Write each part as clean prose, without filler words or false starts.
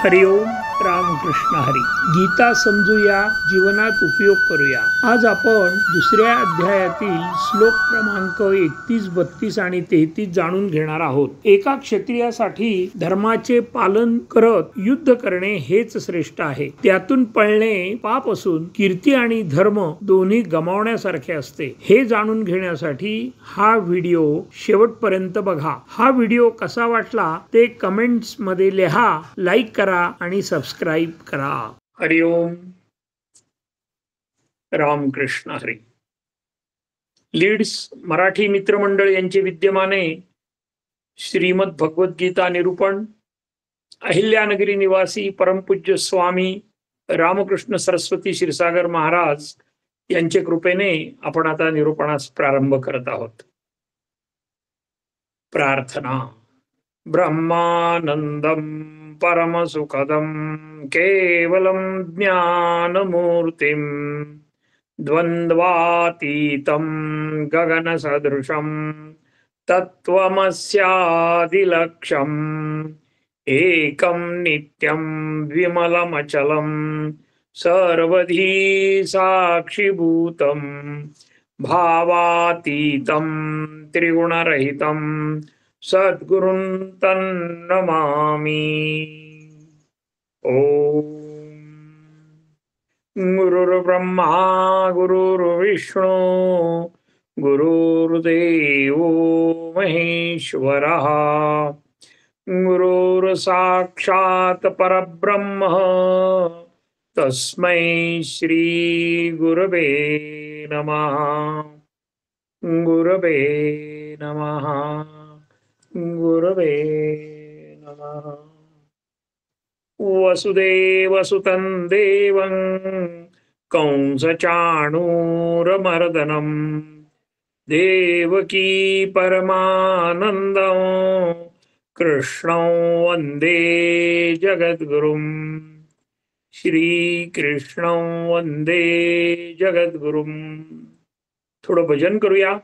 हरिओम रामकृष्ण हरी. गीता समजूया, जीवनात उपयोग करूया. आज आपण दुसऱ्या अध्यायातील श्लोक क्रमांक 31, 32 आणि 33 जाणून घेणार आहोत. एका क्षत्रियासाठी धर्माचे पालन करत युद्ध करणे हेच श्रेष्ठ आहे. त्यातून पळणे पाप असून कीर्ती आणि धर्म दोन्ही गमावण्यासारखे असते. हे जाणून घेण्यासाठी हा व्हिडिओ शेवटपर्यंत बघा. हा व्हिडिओ कसा वाटला ते कमेंट्स मध्ये लिहा, लाईक करा आणि सबस्क्राईब करा. हरिओम रामकृष्ण हरी. लीड्स मराठी मित्रमंडळ यांचे विद्यमाने श्रीमद भगवद्गीता निरूपण अहिल्यानगरी निवासी परमपूज्य स्वामी रामकृष्ण सरस्वती क्षीरसागर महाराज यांचे कृपेने आपण आता निरूपणास प्रारंभ करत आहोत. प्रार्थना. ब्रह्मानंदम परमसुखदं केवलं ज्ञानमूर्तिं द्वन्द्वातीतं गगनसदृशं तत्त्वमस्यादिलक्ष्यम् एकं नित्यं विमलमचलं सर्वधी साक्षिभूतं भावातीतं त्रिगुणरहितं सद्गुरुं तन्नमामि. ओम. गुरुर्ब्रह्मा गुरुर्विष्णू गुरुर्देवो महेश्वरः गुरुर्साक्षात् परब्रह्म तस्मै श्री गुरवे नमः. गुरवे नमः. गुरवे नमः. वसुदेवसुतं देवं कंसचाणूरमर्दनं देवकी परमानन्दं कृष्णं वन्दे जगद्गुरुं. श्रीकृष्णं वन्दे जगद्गुरुं. थोडं भजन करूया.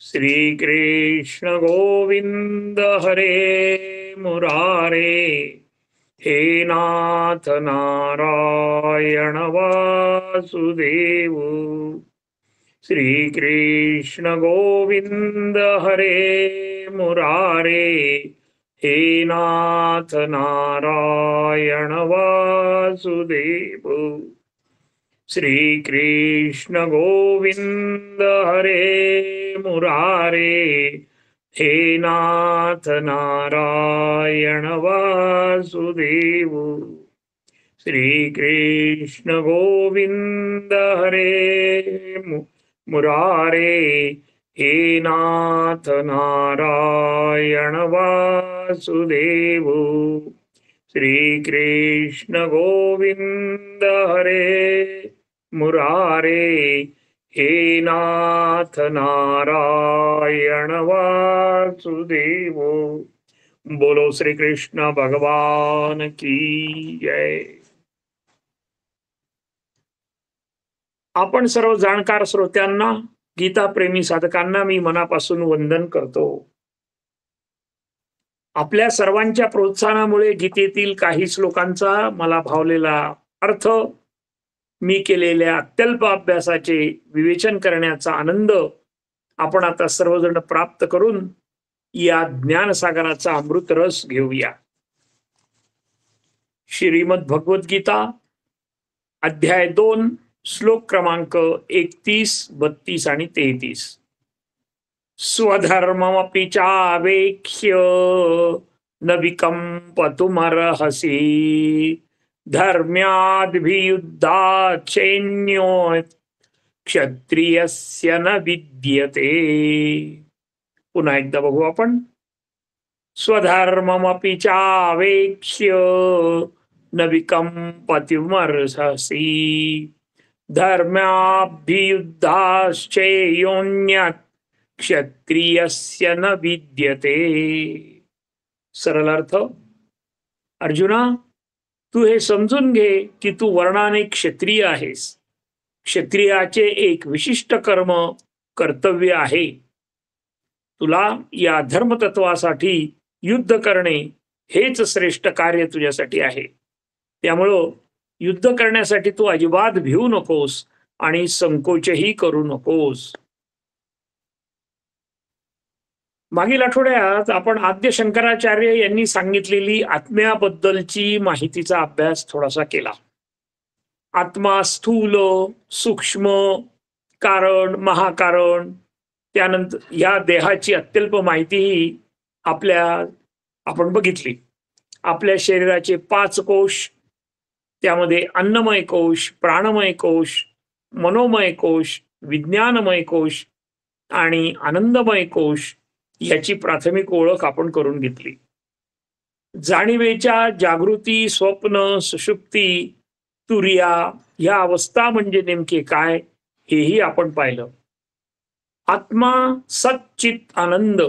श्री कृष्ण गोविंद हरे मुरारे हे नाथ नारायण वासुदेव. श्री कृष्ण गोविंद हरे मुरारे हे नाथ नारायण वासुदेव. श्री कृष्ण गोविंद हरे मुरारे हे नाथ नारायण वासुदेव. श्री कृष्ण गोविंद हरे मुरारे हे नाथ नारायण वासुदेव. श्री कृष्ण गोविंद हरे मुरारे हे नाथ नारायण वासुदेव. बोलो श्री कृष्ण भगवान की जय. आपण सर्व जाणकार श्रोत्यांना, गीता प्रेमी साधकांना मी मनापासून वंदन करतो. आपल्या सर्वांच्या प्रोत्साहनामुळे गीतेतील काही श्लोकांचा मला भावलेला अर्थ मी केलेल्या अत्यल्प अभ्यासाचे विवेचन करण्याचा आनंद आपण आता सर्वजण प्राप्त करून या ज्ञानसागराचा अमृत रस घेऊया. श्रीमद भगवद्गीता अध्याय 2 श्लोक क्रमांक 31, 32 आणि 33. स्वधर्ममपि चावेक्ष्य न विकम्पतुमर्हसि धर्म्याद्भियुद्धाच्चैन्यो क्षत्रियस्य न विद्यते. पुन्हा एकदा बघू आपण. स्वधर्ममपि चावेक्ष्य न विकम्पतुमर्हसि धर्म्याद्भियुद्धाच्चैन्यो क्षत्रियस्य न विद्यते. सरळ अर्थ. अर्जुना, तू हे समजून घे की तू वर्णाने क्षत्रिय आहेस. क्षत्रियाचे एक विशिष्ट कर्म कर्तव्य आहे. तुला या धर्मतत्वासाठी युद्ध करणे हेच श्रेष्ठ कार्य तुझ्यासाठी आहे. त्यामुळं युद्ध करण्यासाठी तू अजिबात भिवू नकोस आणि संकोचही करू नकोस. मागील आठवड्यात आपण आद्य शंकराचार्य यांनी सांगितलेली आत्म्याबद्दलची माहितीचा अभ्यास थोडासा केला. आत्मा स्थूल, सूक्ष्म, कारण, महाकारण, त्यानंतर या देहाची अत्यल्प माहितीही आपण बघितली. आपल्या शरीराचे 5 कोश, त्यामध्ये अन्नमय कोश, प्राणमय कोश, मनोमय कोश, विज्ञानमय कोश आणि आनंदमय कोश याची प्राथमिक ओळख आपण करून घेतली. जाणीवेच्या जागृती, स्वप्न, सुषुप्ती, तुरिया या अवस्था म्हणजे नेमके काय हेही आपण पाहिलं. आत्मा सच्चित आनंद,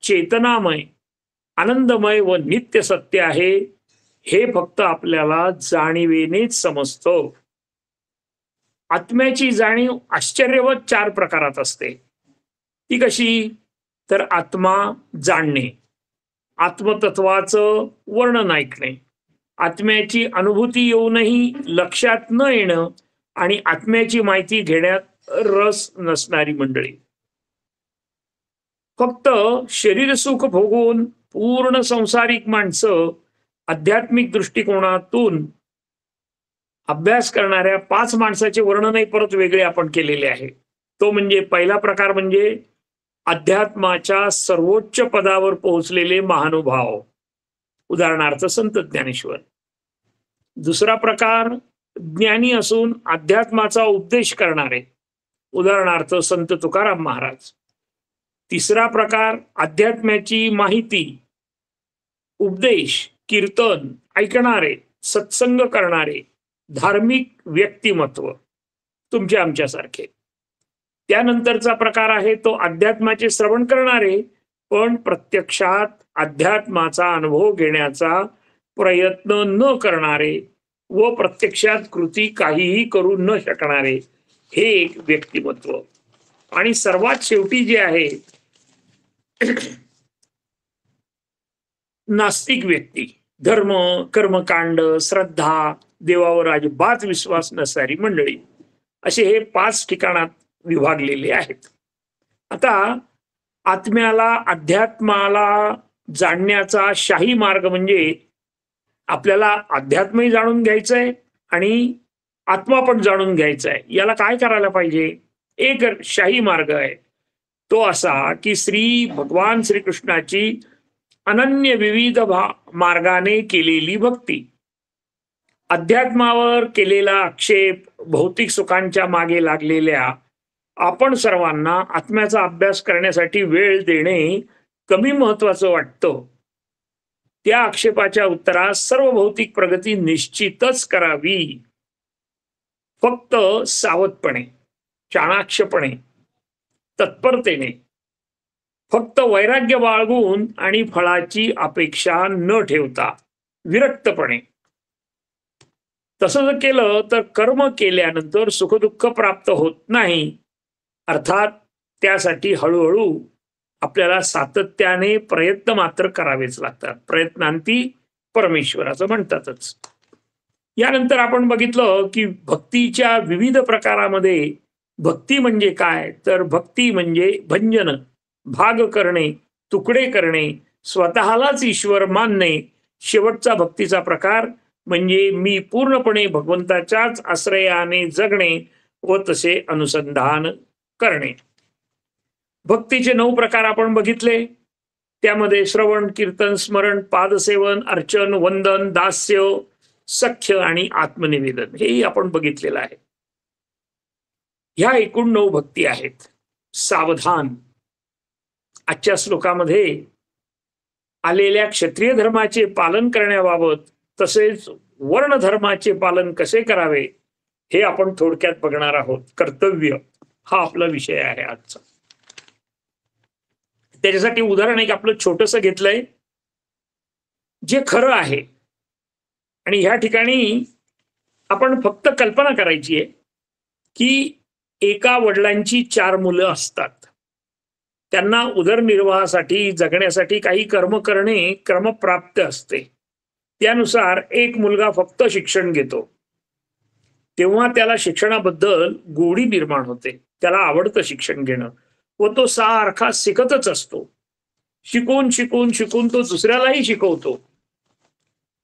चेतनामय, आनंदमय व नित्य सत्य आहे हे फक्त आपल्याला जाणीवेनेच समजतं. आत्म्याची जाणीव आश्चर्यवत 4 प्रकारात असते. ती कशी? तर आत्मा जाणणे, आत्मतत्वाचं वर्णन ऐकणे, आत्म्याची अनुभूती येऊनही लक्षात न येणं आणि आत्म्याची माहिती घेण्यात रस नसणारी मंडळी. फक्त शरीर सुख भोगून पूर्ण संसारिक माणसं आध्यात्मिक दृष्टिकोनातून अभ्यास करणाऱ्या 5 माणसाचे वर्णनही परत वेगळे आपण केलेले आहे. तो म्हणजे पहिला प्रकार म्हणजे अध्यात्माच्या सर्वोच्च पदावर पोहोचलेले महानुभाव, उदाहरणार्थ संत ज्ञानेश्वर. दुसरा प्रकार ज्ञानी असून अध्यात्माचा उपदेश करणारे, उदाहरणार्थ संत तुकाराम महाराज. तिसरा प्रकार अध्यात्माची माहिती, उपदेश, कीर्तन ऐकणारे, सत्संग करणारे धार्मिक व्यक्तिमत्व, तुमच्या आमच्यासारखे. त्यानंतरचा प्रकार आहे तो अध्यात्माचे श्रवण करणारे पण प्रत्यक्षात अध्यात्माचा अनुभव घेण्याचा प्रयत्न न करणारे व प्रत्यक्षात कृती काहीही करू न शकणारे, हे एक व्यक्तिमत्व. आणि सर्वात शेवटी जे आहे नास्तिक व्यक्ती, धर्म, कर्मकांड, श्रद्धा, देवावर अजिबात विश्वास नसणारी मंडळी, असे हे 5 ठिकाणात विभागलेले आहेत. आता आत्म्याला, अध्यात्माला जाणण्याचा शाही मार्ग म्हणजे आपल्याला अध्यात्मही जाणून घ्यायचंय आणि आत्मा पण जाणून घ्यायचा आहे. याला काय करायला पाहिजे? एक शाही मार्ग आहे, तो असा की भगवान श्रीकृष्णाची अनन्य विविध मार्गाने केलेली भक्ती, अध्यात्मावर केलेला आक्षेप, भौतिक सुखांच्या मागे लागलेल्या आपण सर्वांना आत्म्याचा अभ्यास करण्यासाठी वेळ देणे कमी महत्वाचं वाटतं. त्या आक्षेपाच्या उत्तरास सर्व भौतिक प्रगती निश्चितच करावी, फक्त सावधपणे, चाणाक्षपणे, तत्परतेने, फक्त वैराग्य बाळगून आणि फळाची अपेक्षा न ठेवता विरक्तपणे. तसं जर केलं तर कर्म केल्यानंतर सुखदुःख प्राप्त होत नाही. अर्थात त्यासाठी हळूहळू आपल्याला सातत्याने प्रयत्न मात्र करावेच लागतात. प्रयत्नांती परमेश्वराचं म्हणतातच. यानंतर आपण बघितलं की भक्तीच्या विविध प्रकारामध्ये भक्ती म्हणजे काय? तर भक्ती म्हणजे भंजन, भाग करणे, तुकडे करणे, स्वतःलाच ईश्वर मानणे. शेवटचा भक्तीचा प्रकार म्हणजे मी पूर्णपणे भगवंताच्याच आश्रयाने जगणे व तसे अनुसंधान करणे. भक्तीचे 9 प्रकार आपण बघितले. त्यामध्ये श्रवण, कीर्तन, स्मरण, पादसेवन, अर्चन, वंदन, दास्य, सख्य आणि आत्मनिवेदन हेही आपण बघितलेलं आहे. ह्या एकूण 9 भक्ती आहेत. सावधान, आजच्या श्लोकामध्ये आलेल्या क्षत्रिय धर्माचे पालन करण्याबाबत तसेच वर्ण धर्माचे पालन कसे करावे हे आपण थोडक्यात बघणार आहोत. कर्तव्य हा आपला विषय आहे आजचा. त्याच्यासाठी उदाहरण एक आपलं छोटंसं घेतलंय जे खरं आहे. आणि ह्या ठिकाणी आपण फक्त कल्पना करायची आहे की एका वडिलांची 4 मुलं असतात. त्यांना उदरनिर्वाहासाठी, जगण्यासाठी काही कर्म करणे क्रमप्राप्त असते. त्यानुसार एक मुलगा फक्त शिक्षण घेतो, तेव्हा त्याला शिक्षणाबद्दल गोडी निर्माण होते. त्याला आवडतं शिक्षण घेणं व तो सारखा शिकतच असतो. शिकून शिकून शिकून तो दुसऱ्यालाही शिकवतो.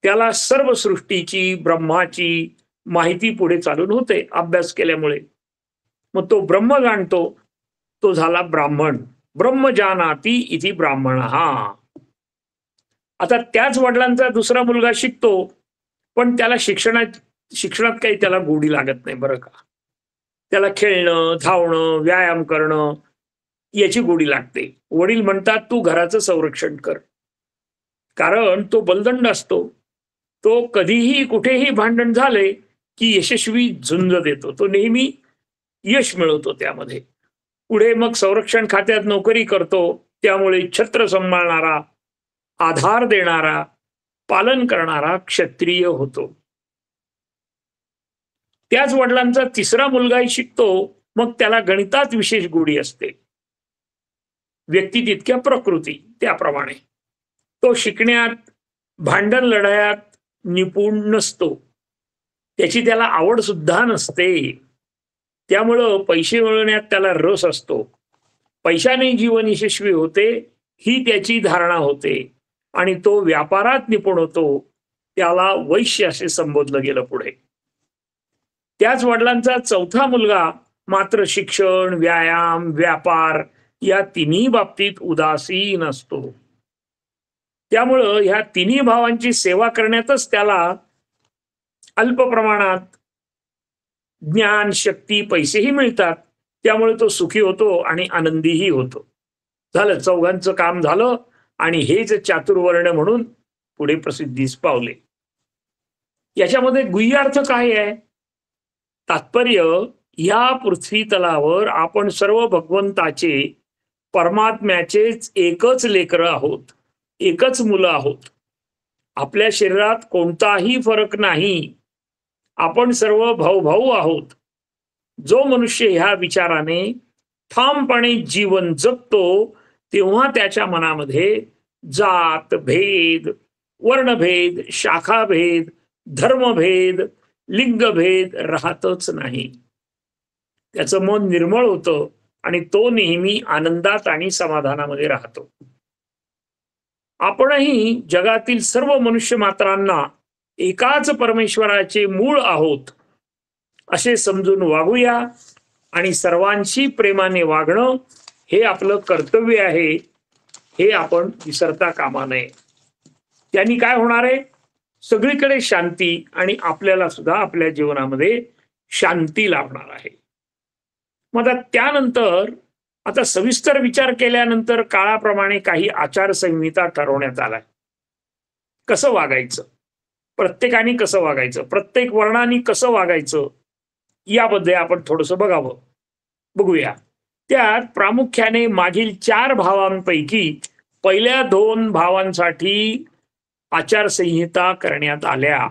त्याला सर्व सृष्टीची, ब्रह्माची माहिती पुढे चालून होते अभ्यास केल्यामुळे. मग तो ब्रह्म जाणतो. तो झाला ब्राह्मण. ब्रह्म जानाति इति ब्राह्मणः. आता त्याच वडिलांचा दुसरा मुलगा शिकतो, पण त्याला शिक्षणात काही त्याला गोडी लागत नाही बरं का. त्याला खेळणं, धावणं, व्यायाम करणं याची गोडी लागते. वडील म्हणतात तू घराचं संरक्षण कर, कारण तो बलदंड असतो. तो कधीही कुठेही भांडण झाले की यशस्वी झुंज देतो. तो नेहमी यश मिळवतो त्यामध्ये. पुढे मग संरक्षण खात्यात नोकरी करतो. त्यामुळे छत्र सांभाळणारा, आधार देणारा, पालन करणारा क्षत्रिय होतो. त्याच वडिलांचा तिसरा मुलगाही शिकतो. मग त्याला गणितात विशेष गोडी असते. व्यक्ती तितक्या प्रकृती त्याप्रमाणे. तो शिकण्यात, भांडण लढायात निपुण नसतो. त्याची त्याला आवड सुद्धा नसते. त्यामुळं पैसे मिळवण्यात त्याला रस असतो. पैशाने जीवन यशस्वी होते ही त्याची धारणा होते आणि तो व्यापारात निपुण होतो. त्याला वैश्य असे संबोधलं गेलं पुढे. त्याच वडिलांचा चौथा मुलगा मात्र शिक्षण, व्यायाम, व्यापार या तिन्ही बाबतीत उदासीन असतो. त्यामुळं ह्या तिन्ही भावांची सेवा करण्यातच त्याला अल्प प्रमाणात ज्ञान, शक्ती, पैसेही मिळतात. त्यामुळे तो सुखी होतो आणि आनंदीही होतो. झालं, चौघांचं काम झालं आणि हेच चातुर्वर्ण म्हणून पुढे प्रसिद्धीस पावले. याच्यामध्ये गुह्यार्थ काय आहे? तात्पर्य, या पृथ्वी तलावर आपण सर्व भगवंताचे, परमात्म्याचेच एकच लेकरं आहोत, एकच मुलं आहोत. आपल्या शरीरात कोणताही फरक नाही. आपण सर्व भाऊ आहोत. जो मनुष्य ह्या विचाराने ठामपणे जीवन जगतो, तेव्हा त्याच्या मनामध्ये जात भेद, वर्णभेद, शाखाभेद, धर्मभेद, लिंगभेद राहतच नाही. त्याचं मन निर्मळ होतं आणि तो नेहमी आनंदात आणि समाधानामध्ये राहतो. आपणही जगातील सर्व मनुष्य मात्रांना एकाच परमेश्वराचे मूळ आहोत असे समजून वागूया आणि सर्वांशी प्रेमाने वागणं हे आपलं कर्तव्य आहे. हे आपण विसरता कामा नये. त्यांनी काय होणार आहे? सगळीकडे शांती आणि आपल्याला सुद्धा आपल्या जीवनामध्ये शांती लाभणार आहे. मग त्यानंतर आता सविस्तर विचार केल्यानंतर काळाप्रमाणे काही आचारसंहिता ठरवण्यात आलाय. कसं वागायचं, प्रत्येकाने कसं वागायचं, प्रत्येक वर्णाने कसं वागायचं याबद्दल आपण थोडंसं बघूया. त्यात प्रामुख्याने मागील 4 भावांपैकी पहिल्या 2 भावांसाठी आचारसंहिता करण्यात आल्या.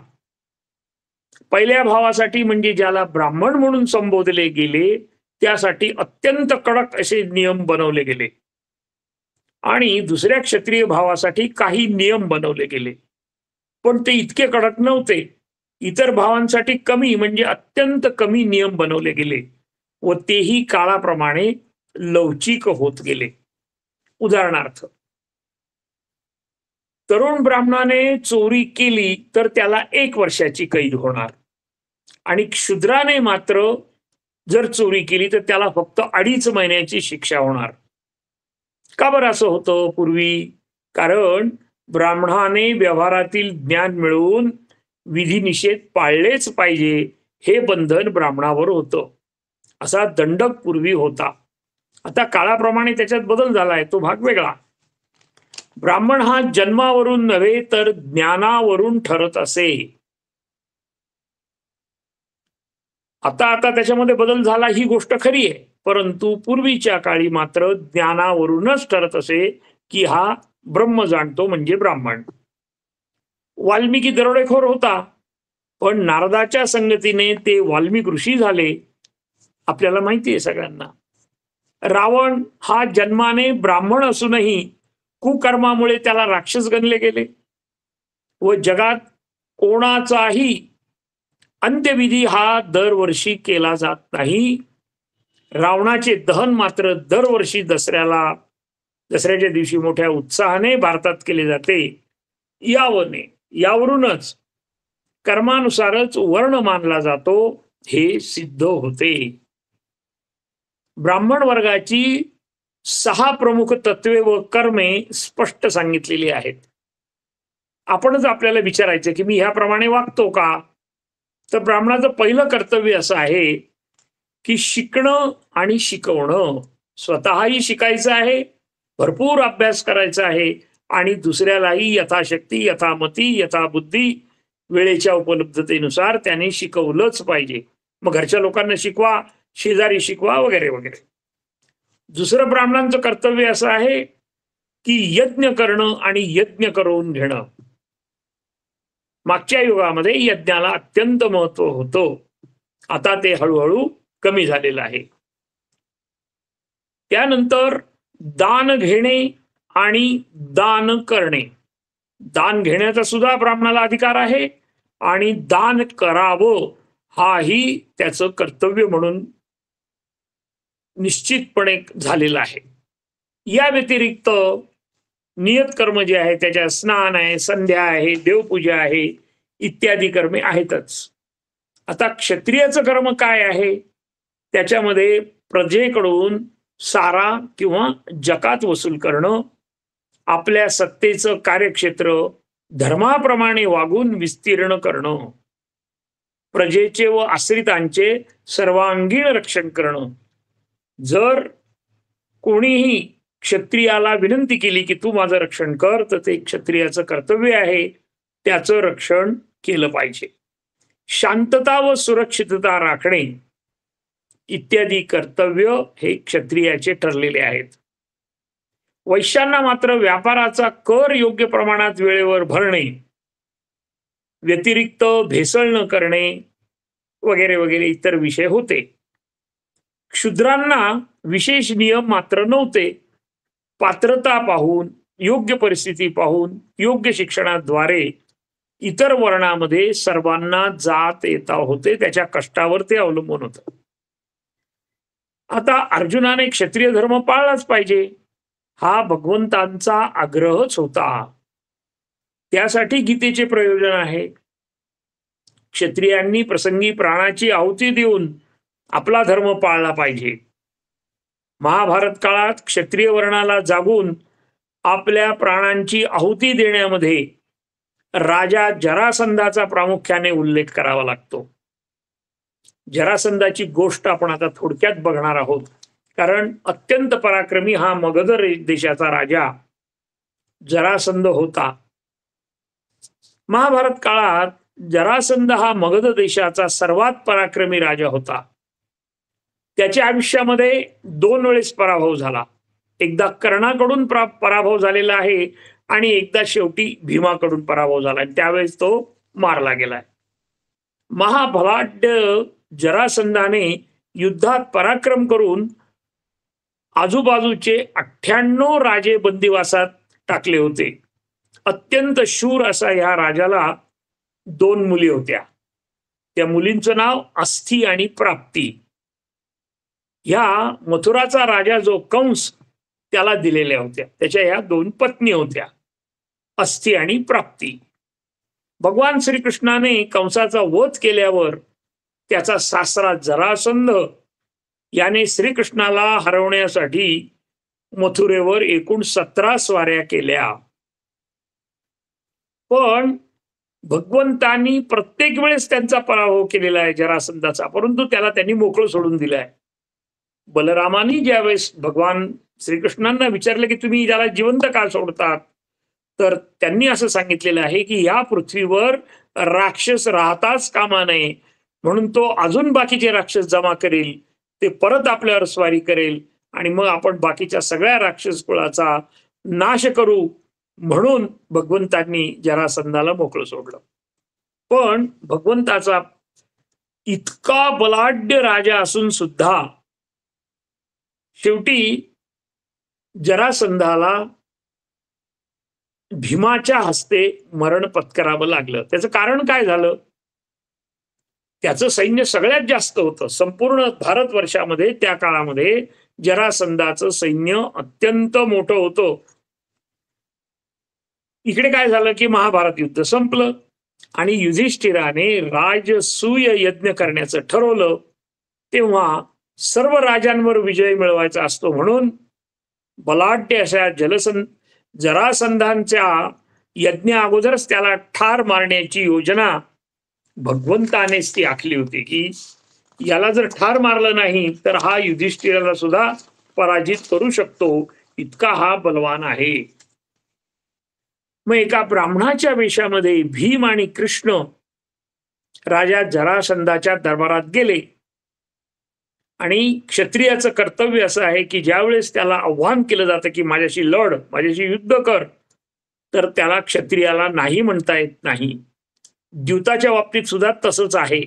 पहिल्या भावासाठी म्हणजे ज्याला ब्राह्मण म्हणून संबोधले गेले त्यासाठी अत्यंत कडक असे नियम बनवले गेले आणि दुसऱ्या क्षत्रिय भावासाठी काही नियम बनवले गेले, पण ते इतके कडक नव्हते. इतर भावांसाठी कमी म्हणजे अत्यंत कमी नियम बनवले गेले व तेही काळाप्रमाणे लवचिक होत गेले. उदाहरणार्थ, तरुण ब्राह्मणाने चोरी केली तर त्याला 1 वर्षाची कैद होणार आणि क्षुद्राने मात्र जर चोरी केली तर त्याला फक्त 2.5 महिन्याची शिक्षा होणार. का बरं असं होतं पूर्वी? कारण ब्राह्मणाने व्यवहारातील ज्ञान मिळवून विधिनिषेध पाळलेच पाहिजे हे बंधन ब्राह्मणावर होतं. असा दंडक पूर्वी होता. आता काळाप्रमाणे त्याच्यात बदल झालाय, तो भाग वेगळा. ब्राह्मण हा जन्मावरून नव्हे तर ज्ञानावरून ठरत असे. आता त्याच्यामध्ये बदल झाला ही गोष्ट खरी आहे, परंतु पूर्वीच्या काळी मात्र ज्ञानावरूनच ठरत असे की हा ब्रह्म जाणतो म्हणजे ब्राह्मण. वाल्मिकी दरोडेखोर होता, पण नारदाच्या संगतीने ते वाल्मिक ऋषी झाले. आपल्याला माहिती आहे सगळ्यांना. रावण हा जन्माने ब्राह्मण असूनही कुकर्मामुळे त्याला राक्षस गणले गेले व जगात कोणाचाही अंत्यविधी हा दरवर्षी केला जात नाही. रावणाचे दहन मात्र दरवर्षी दसऱ्याच्या दिवशी मोठ्या उत्साहाने भारतात केले जाते. यावरूनच कर्मानुसारच वर्ण मानला जातो हे सिद्ध होते. ब्राह्मण वर्गाची 6 प्रमुख तत्वे व कर्मे स्पष्ट सांगितलेली आहेत. आपणच आपल्याला विचारायचं की मी ह्याप्रमाणे वागतो का? तर ब्राह्मणाचं पहिलं कर्तव्य असं आहे की शिकणं आणि शिकवणं. स्वतःही शिकायचं आहे, भरपूर अभ्यास करायचा आहे आणि दुसऱ्यालाही यथाशक्ती, यथामती, यथाबुद्धी, वेळेच्या उपलब्धतेनुसार त्याने शिकवलंच पाहिजे. मग घरच्या लोकांना शिकवा, शेजारी शिकवा, वगैरे वगैरे. दुसरं ब्राह्मणांचं कर्तव्य असं आहे की यज्ञ करणं आणि यज्ञ करून घेणं. मागच्या युगामध्ये यज्ञाला अत्यंत महत्व होतं. आता ते हळूहळू कमी झालेलं आहे. त्यानंतर दान घेणे आणि दान करणे. दान घेण्याचा सुद्धा ब्राह्मणाला अधिकार आहे आणि दान करावं हाही त्याचं कर्तव्य म्हणून निश्चितपणे झालेला आहे. या व्यतिरिक्त नियत कर्म जे आहे त्याच्या स्नान आहे, संध्या आहे, देवपूजा आहे, इत्यादी कर्मे आहेतच. आता क्षत्रियाचं कर्म काय आहे? त्याच्यामध्ये प्रजेकडून सारा किंवा जकात वसूल करणं, आपल्या सत्तेचं कार्यक्षेत्र धर्माप्रमाणे वागून विस्तीर्ण करणं, प्रजेचे व आश्रितांचे सर्वांगीण रक्षण करणं. जर कोणीही क्षत्रियाला विनंती केली की तू माझं रक्षण कर, तर ते क्षत्रियाचं कर्तव्य आहे, त्याचं रक्षण केलं पाहिजे. शांतता व सुरक्षितता राखणे इत्यादी कर्तव्य हे क्षत्रियाचे ठरलेले आहेत. वैश्यांना मात्र व्यापाराचा कर योग्य प्रमाणात वेळेवर भरणे, व्यतिरिक्त भेसळ न करणे, वगैरे वगैरे इतर विषय होते. क्षुद्रांना विशेष नियम मात्र नव्हते. पात्रता पाहून, योग्य परिस्थिती पाहून, योग्य शिक्षणाद्वारे इतर वर्णामध्ये सर्वांना जात येता होते. त्याच्या कष्टावर ते अवलंबून होतं. आता अर्जुनाने क्षत्रिय धर्म पाळलाच पाहिजे हा भगवंतांचा आग्रहच होता. त्यासाठी गीतेचे प्रयोजन आहे. क्षत्रियांनी प्रसंगी प्राणाची आहुती देऊन आपला धर्म पाळला पाहिजे. महाभारत काळात क्षत्रिय वर्णाला जागून आपल्या प्राणांची आहुती देण्यामध्ये राजा जरासंधाचा प्रामुख्याने उल्लेख करावा लागतो. जरासंधाची गोष्ट आपण आता थोडक्यात बघणार आहोत, कारण अत्यंत पराक्रमी हा मगध देशाचा राजा जरासंध होता. महाभारत काळात जरासंध हा मगध देशाचा सर्वात पराक्रमी राजा होता. त्याच्या आयुष्यामध्ये 2 वेळेस पराभव झाला. एकदा कर्णाकडून पराभव झालेला आहे आणि एकदा शेवटी भीमाकडून पराभव झाला, त्यावेळेस तो मारला गेलाय. महाबलाढ्य जरासंधाने युद्धात पराक्रम करून आजूबाजूचे 98 राजे बंदिवासात टाकले होते. अत्यंत शूर असा ह्या राजाला 2 मुली होत्या. त्या मुलींचं नाव अस्थि आणि प्राप्ती. ह्या मथुराचा राजा जो कंस त्याला दिलेल्या होत्या. त्याच्या ह्या 2 पत्नी होत्या, अस्थि आणि प्राप्ती. भगवान श्रीकृष्णाने कंसाचा वध केल्यावर त्याचा सासरा जरासंध याने श्रीकृष्णाला हरवण्यासाठी मथुरेवर एकूण 17 स्वाऱ्या केल्या. पण भगवंतांनी प्रत्येक वेळेस त्यांचा पराभव केलेला आहे जरासंधाचा, परंतु त्याला त्यांनी मोकळं सोडून दिलंय. बलरामानी ज्यावेळेस भगवान श्रीकृष्णांना विचारले की तुम्ही त्याला जिवंत का सोडतात, तर त्यांनी असं सांगितलेलं आहे की या पृथ्वीवर राक्षस राहताच कामा नये, म्हणून तो अजून बाकीचे राक्षस जमा करेल, ते परत आपल्यावर स्वारी करेल आणि मग आपण बाकीच्या सगळ्या राक्षस कुळाचा नाश करू, म्हणून भगवंतांनी जरासंधाला मोकळं सोडलं. पण भगवंताचा इतका बलाढ्य राजा असून सुद्धा शेवटी जरासंधाला भीमाच्या हस्ते मरण पत्करावं लागलं. त्याचं कारण काय झालं? त्याचं सैन्य सगळ्यात जास्त होतं संपूर्ण भारतवर्षामध्ये. त्या काळामध्ये जरासंधाचं सैन्य अत्यंत मोठं होतं. इकडे काय झालं की महाभारत युद्ध संपलं आणि युधिष्ठिराने राजसूय यज्ञ करण्याचं ठरवलं. तेव्हा सर्व राजांवर विजय मिळवायचा असतो म्हणून बलाढ्य अशा जरासंधांच्या यज्ञ अगोदरच त्याला ठार मारण्याची योजना भगवंतानेच ती आखली होती की याला जर ठार मारलं नाही तर हा युधिष्ठिराला सुद्धा पराजित करू शकतो, इतका हा बलवान आहे. मग एका ब्राह्मणाच्या वेशामध्ये भीम आणि कृष्ण राजा जरासंधाच्या दरबारात गेले आणि क्षत्रियाचं कर्तव्य असं आहे की ज्यावेळेस त्याला आव्हान केलं जातं की माझ्याशी लढ, माझ्याशी युद्ध कर, तर त्याला क्षत्रियाला नाही म्हणता येत नाही. द्यूताच्या बाबतीत सुद्धा तसंच आहे.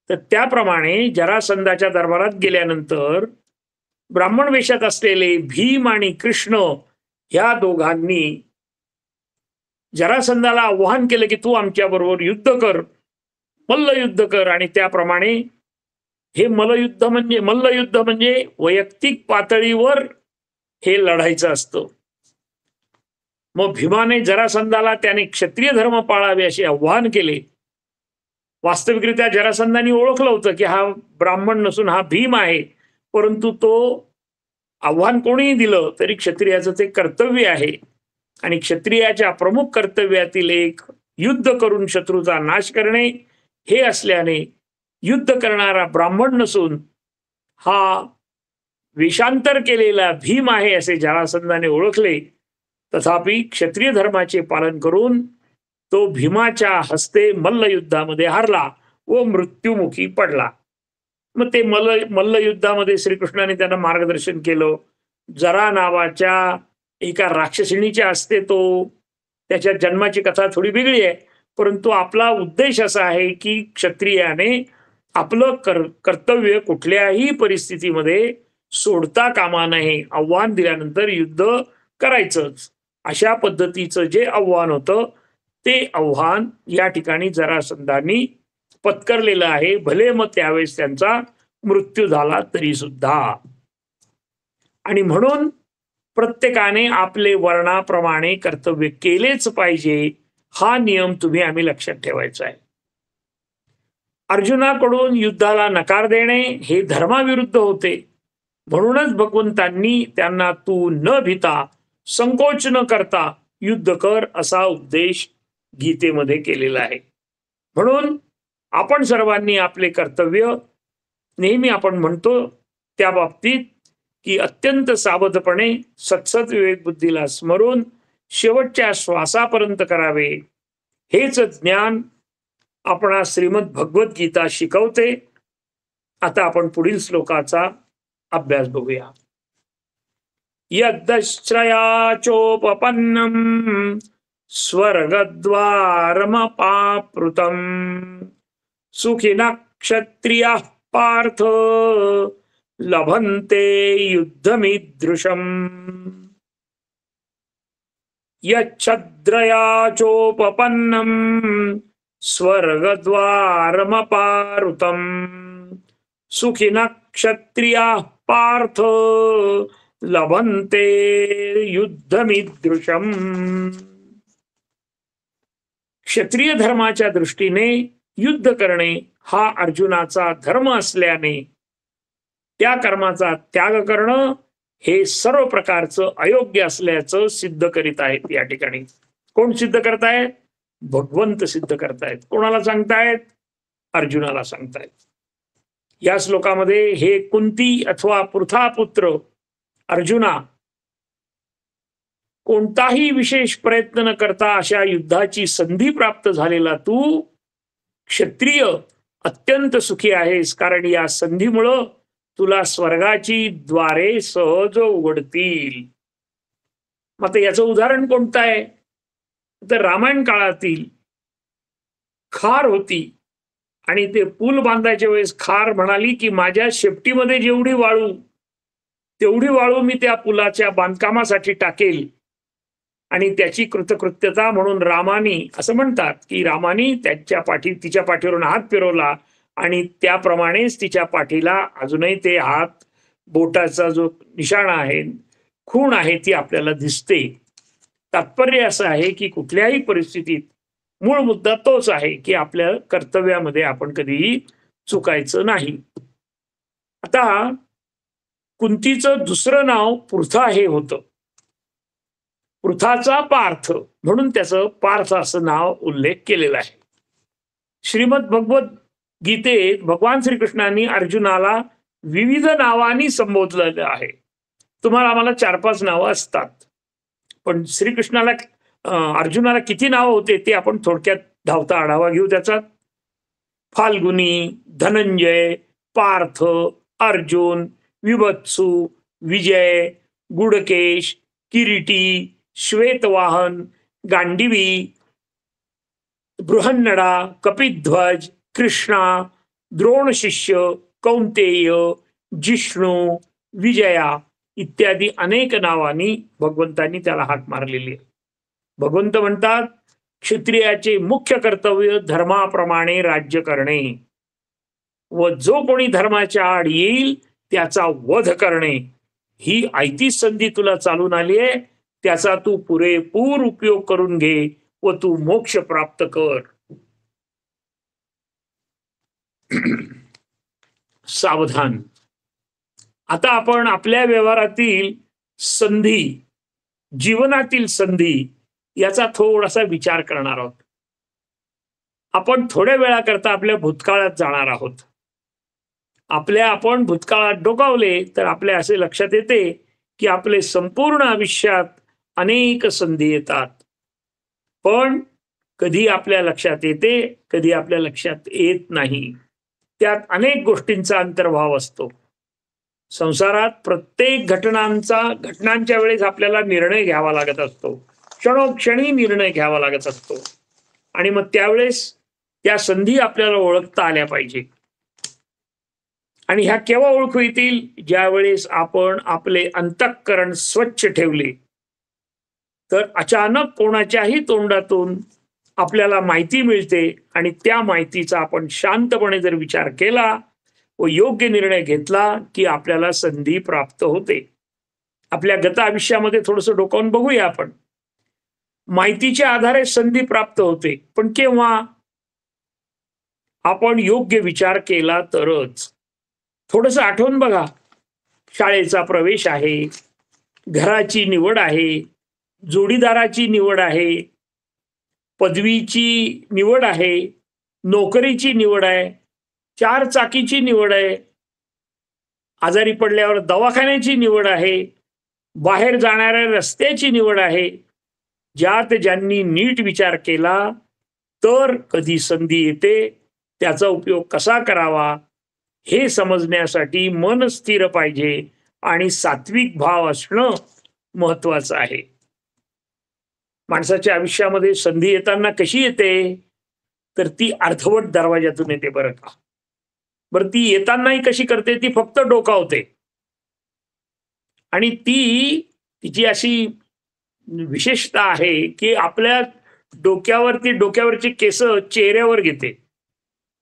तर त्याप्रमाणे जरासंधाच्या दरबारात गेल्यानंतर ब्राह्मण वेशात असलेले भीम आणि कृष्ण ह्या दोघांनी जरासंधाला आव्हान केलं की तू आमच्या बरोबर युद्ध कर, मल्लयुद्ध कर. आणि त्याप्रमाणे हे मल्लयुद्ध म्हणजे वैयक्तिक पातळीवर हे लढायचं असतं. मग भीमाने जरासंधाला त्याने क्षत्रिय धर्म पाळावे असे आव्हान केले. वास्तविकरित्या जरासंधाने ओळखलं होतं की हा ब्राह्मण नसून हा भीम आहे, परंतु तो आव्हान कोणीही दिलं तरी क्षत्रियाचं ते कर्तव्य आहे आणि क्षत्रियाच्या प्रमुख कर्तव्यातील एक युद्ध करून शत्रूचा नाश करणे हे असल्याने युद्ध करणारा ब्राह्मण नसून हा वेषांतर केलेला भीम आहे असे जरासंधाने ओळखले. तथापि क्षत्रिय धर्माचे पालन करून तो भीमाच्या हस्ते मल्लयुद्धामध्ये हारला व मृत्युमुखी पडला. मग ते मल्लयुद्धामध्ये श्रीकृष्णाने त्यांना मार्गदर्शन केलं. जरा नावाच्या एका राक्षसिणीच्या हस्ते तो त्याच्या जन्माची कथा थोडी वेगळी आहे, परंतु आपला उद्देश असा आहे की क्षत्रियाने आपलं कर्तव्य कुठल्याही परिस्थितीमध्ये सोडता कामा नये. आव्हान दिल्यानंतर युद्ध करायचंच, अशा पद्धतीचं जे आव्हान होतं ते आव्हान या ठिकाणी जरासंधांनी पत्करलेलं आहे. भले मग त्यावेळेस त्यांचा मृत्यू झाला तरी सुद्धा. आणि म्हणून प्रत्येकाने आपले वर्णाप्रमाणे कर्तव्य केलेच पाहिजे, हा नियम आम्ही लक्षात ठेवायचा आहे. अर्जुनाकडून युद्धाला नकार देणे हे धर्माविरुद्ध होते. म्हणूनच भगवंतांनी त्यांना तू न भीता संकोच न करता युद्ध कर असा उपदेश गीतेमध्ये केलेला आहे. म्हणून आपण सर्वांनी आपले कर्तव्य नेहमी आपण म्हणतो त्या बाबतीत की अत्यंत सावधपणे सत्सद विवेक बुद्धीला स्मरून शेवटच्या श्वासापर्यंत करावे. हेच ज्ञान आपणा श्रीमद भगवद्गीता शिकवते. आता आपण पुढील श्लोकाचा अभ्यास बघूया. यद्दश्रयाचोपपन्नम स्वर्गद्वारमपाप्लुतं सुखिनः क्षत्रियाः पार्थ लभन्ते युद्धमीदृशम्. यच्छद्रयाचोपपन्नं स्वर्गद्वारमपावृतं सुखिनः क्षत्रियाः पार्थ लभन्ते युद्धमीदृशम्. क्षत्रिय धर्माच्या दृष्टीने युद्ध करणे हा अर्जुनाचा धर्म असल्याने त्या कर्माचा त्याग करणं हे सर्व प्रकारचं अयोग्य असल्याचं सिद्ध करीत आहेत. या ठिकाणी कोण सिद्ध करतायत? भगवंत सिद्ध करतायत. कोणाला सांगतायत? अर्जुनाला सांगतायत. या श्लोकामध्ये हे कुंती अथवा पृथापुत्र अर्जुना, कोणताही विशेष प्रयत्न न करता अशा युद्धाची संधी प्राप्त झालेला तू क्षत्रिय अत्यंत सुखी आहेस, कारण या संधीमुळं तुला स्वर्गाची द्वारे सहज उघडतील. मग याचं उदाहरण कोणतं आहे? तर रामायण काळातील खार होती आणि ते पूल बांधायच्या वेळेस खार म्हणाली की माझ्या शेपटीमध्ये जेवढी वाळू तेवढी वाळू मी त्या पुलाच्या बांधकामासाठी टाकेल. आणि त्याची कृतकृत्यता म्हणून रामानी असं म्हणतात की रामानी तिच्या पाठीवरून हात फिरवला आणि त्याप्रमाणेच तिच्या पाठीला अजूनही ते हात बोटाचा जो निशाणा आहे, खूण आहे, ती आपल्याला दिसते. तात्पर्य असं आहे की कुठल्याही परिस्थितीत मूळ मुद्दा तोच आहे की आपल्या कर्तव्यामध्ये आपण कधीही चुकायचं नाही. आता कुंतीचं दुसरं नाव पृथा हे होतं. पृथाचा पार्थ म्हणून त्याचं पार्थ असं नाव उल्लेख केलेला आहे. श्रीमद भगवत गीतेत भगवान श्रीकृष्णांनी अर्जुनाला विविध नावांनी संबोधलेलं आहे. तुम्हाला आम्हाला 4-5 नावं असतात, पण श्रीकृष्णाला अर्जुनाला किती नावं होते ते आपण थोडक्यात धावता आढावा घेऊ त्याचा. फाल्गुनी, धनंजय, पार्थ, अर्जुन, विभत्सु, विजय, गुडकेश, किरीटी, श्वेतवाहन, गांडीवी, बृहन्नडा, कपिध्वज, कृष्णा, द्रोणशिष्य, कौंतेय, जिष्णू, विजया इत्यादी अनेक नावांनी भगवंतांनी त्याला हाक मारलेली आहे. भगवंत म्हणतात, क्षत्रियाचे मुख्य कर्तव्य धर्माप्रमाणे राज्य करणे व जो कोणी धर्माच्या आड येईल त्याचा वध करणे. ही ऐतीच संधी तुला चालून आली आहे, त्याचा तू पुरेपूर उपयोग करून घे व तू मोक्ष प्राप्त कर. सावधान. आता आपण आपल्या व्यवहारातील संधी, जीवनातील संधी याचा थोडासा विचार करणार आहोत. आपण थोड्या वेळाकरता आपल्या भूतकाळात जाणार आहोत. आपण भूतकाळात डोकावले तर आपल्या असे लक्षात येते की आपले संपूर्ण आयुष्यात अनेक संधी येतात, पण कधी आपल्या लक्षात येते, कधी आपल्या लक्षात येत नाही. त्यात अनेक गोष्टींचा अंतर्भाव असतो. संसारात प्रत्येक घटनांच्या वेळेस आपल्याला निर्णय घ्यावा लागत असतो, क्षणोक्षणी निर्णय घ्यावा लागत असतो, आणि मग त्यावेळेस त्या संधी आपल्याला ओळखता आल्या पाहिजे. आणि ह्या केव्हा ओळखू येतील? ज्यावेळेस आपण आपले अंतःकरण स्वच्छ ठेवले तर अचानक कोणाच्याही तोंडातून आपल्याला माहिती मिळते आणि त्या माहितीचा आपण शांतपणे जर विचार केला व योग्य निर्णय घेतला की आपल्याला संधी प्राप्त होते. आपल्या गत आयुष्यामध्ये थोडंसं डोकावून बघूया आपण. माहितीच्या आधारे संधी प्राप्त होते, पण केव्हा? आपण योग्य विचार केला तरच. थोडंसं आठवून बघा. शाळेचा प्रवेश आहे, घराची निवड आहे, जोडीदाराची निवड आहे, पदवीची निवड आहे, नोकरीची निवड आहे, 4 चाकीची निवड आहे, आजारी पडल्यावर दवाखान्याची निवड आहे, बाहेर जाणाऱ्या रस्त्याची निवड आहे. ज्यात ज्यांनी नीट विचार केला तर कधी संधी येते, त्याचा उपयोग कसा करावा हे समजण्यासाठी मन स्थिर पाहिजे आणि सात्विक भाव असणं महत्वाचं आहे. माणसाच्या आयुष्यामध्ये संधी येताना कशी येते? तर ती अर्धवट दरवाजातून येते बरं का. बरं, ती येतानाही कशी करते? ती फक्त डोकावते, आणि तिची अशी विशेषता आहे की आपल्या डोक्यावरची केस चेहऱ्यावर घेते.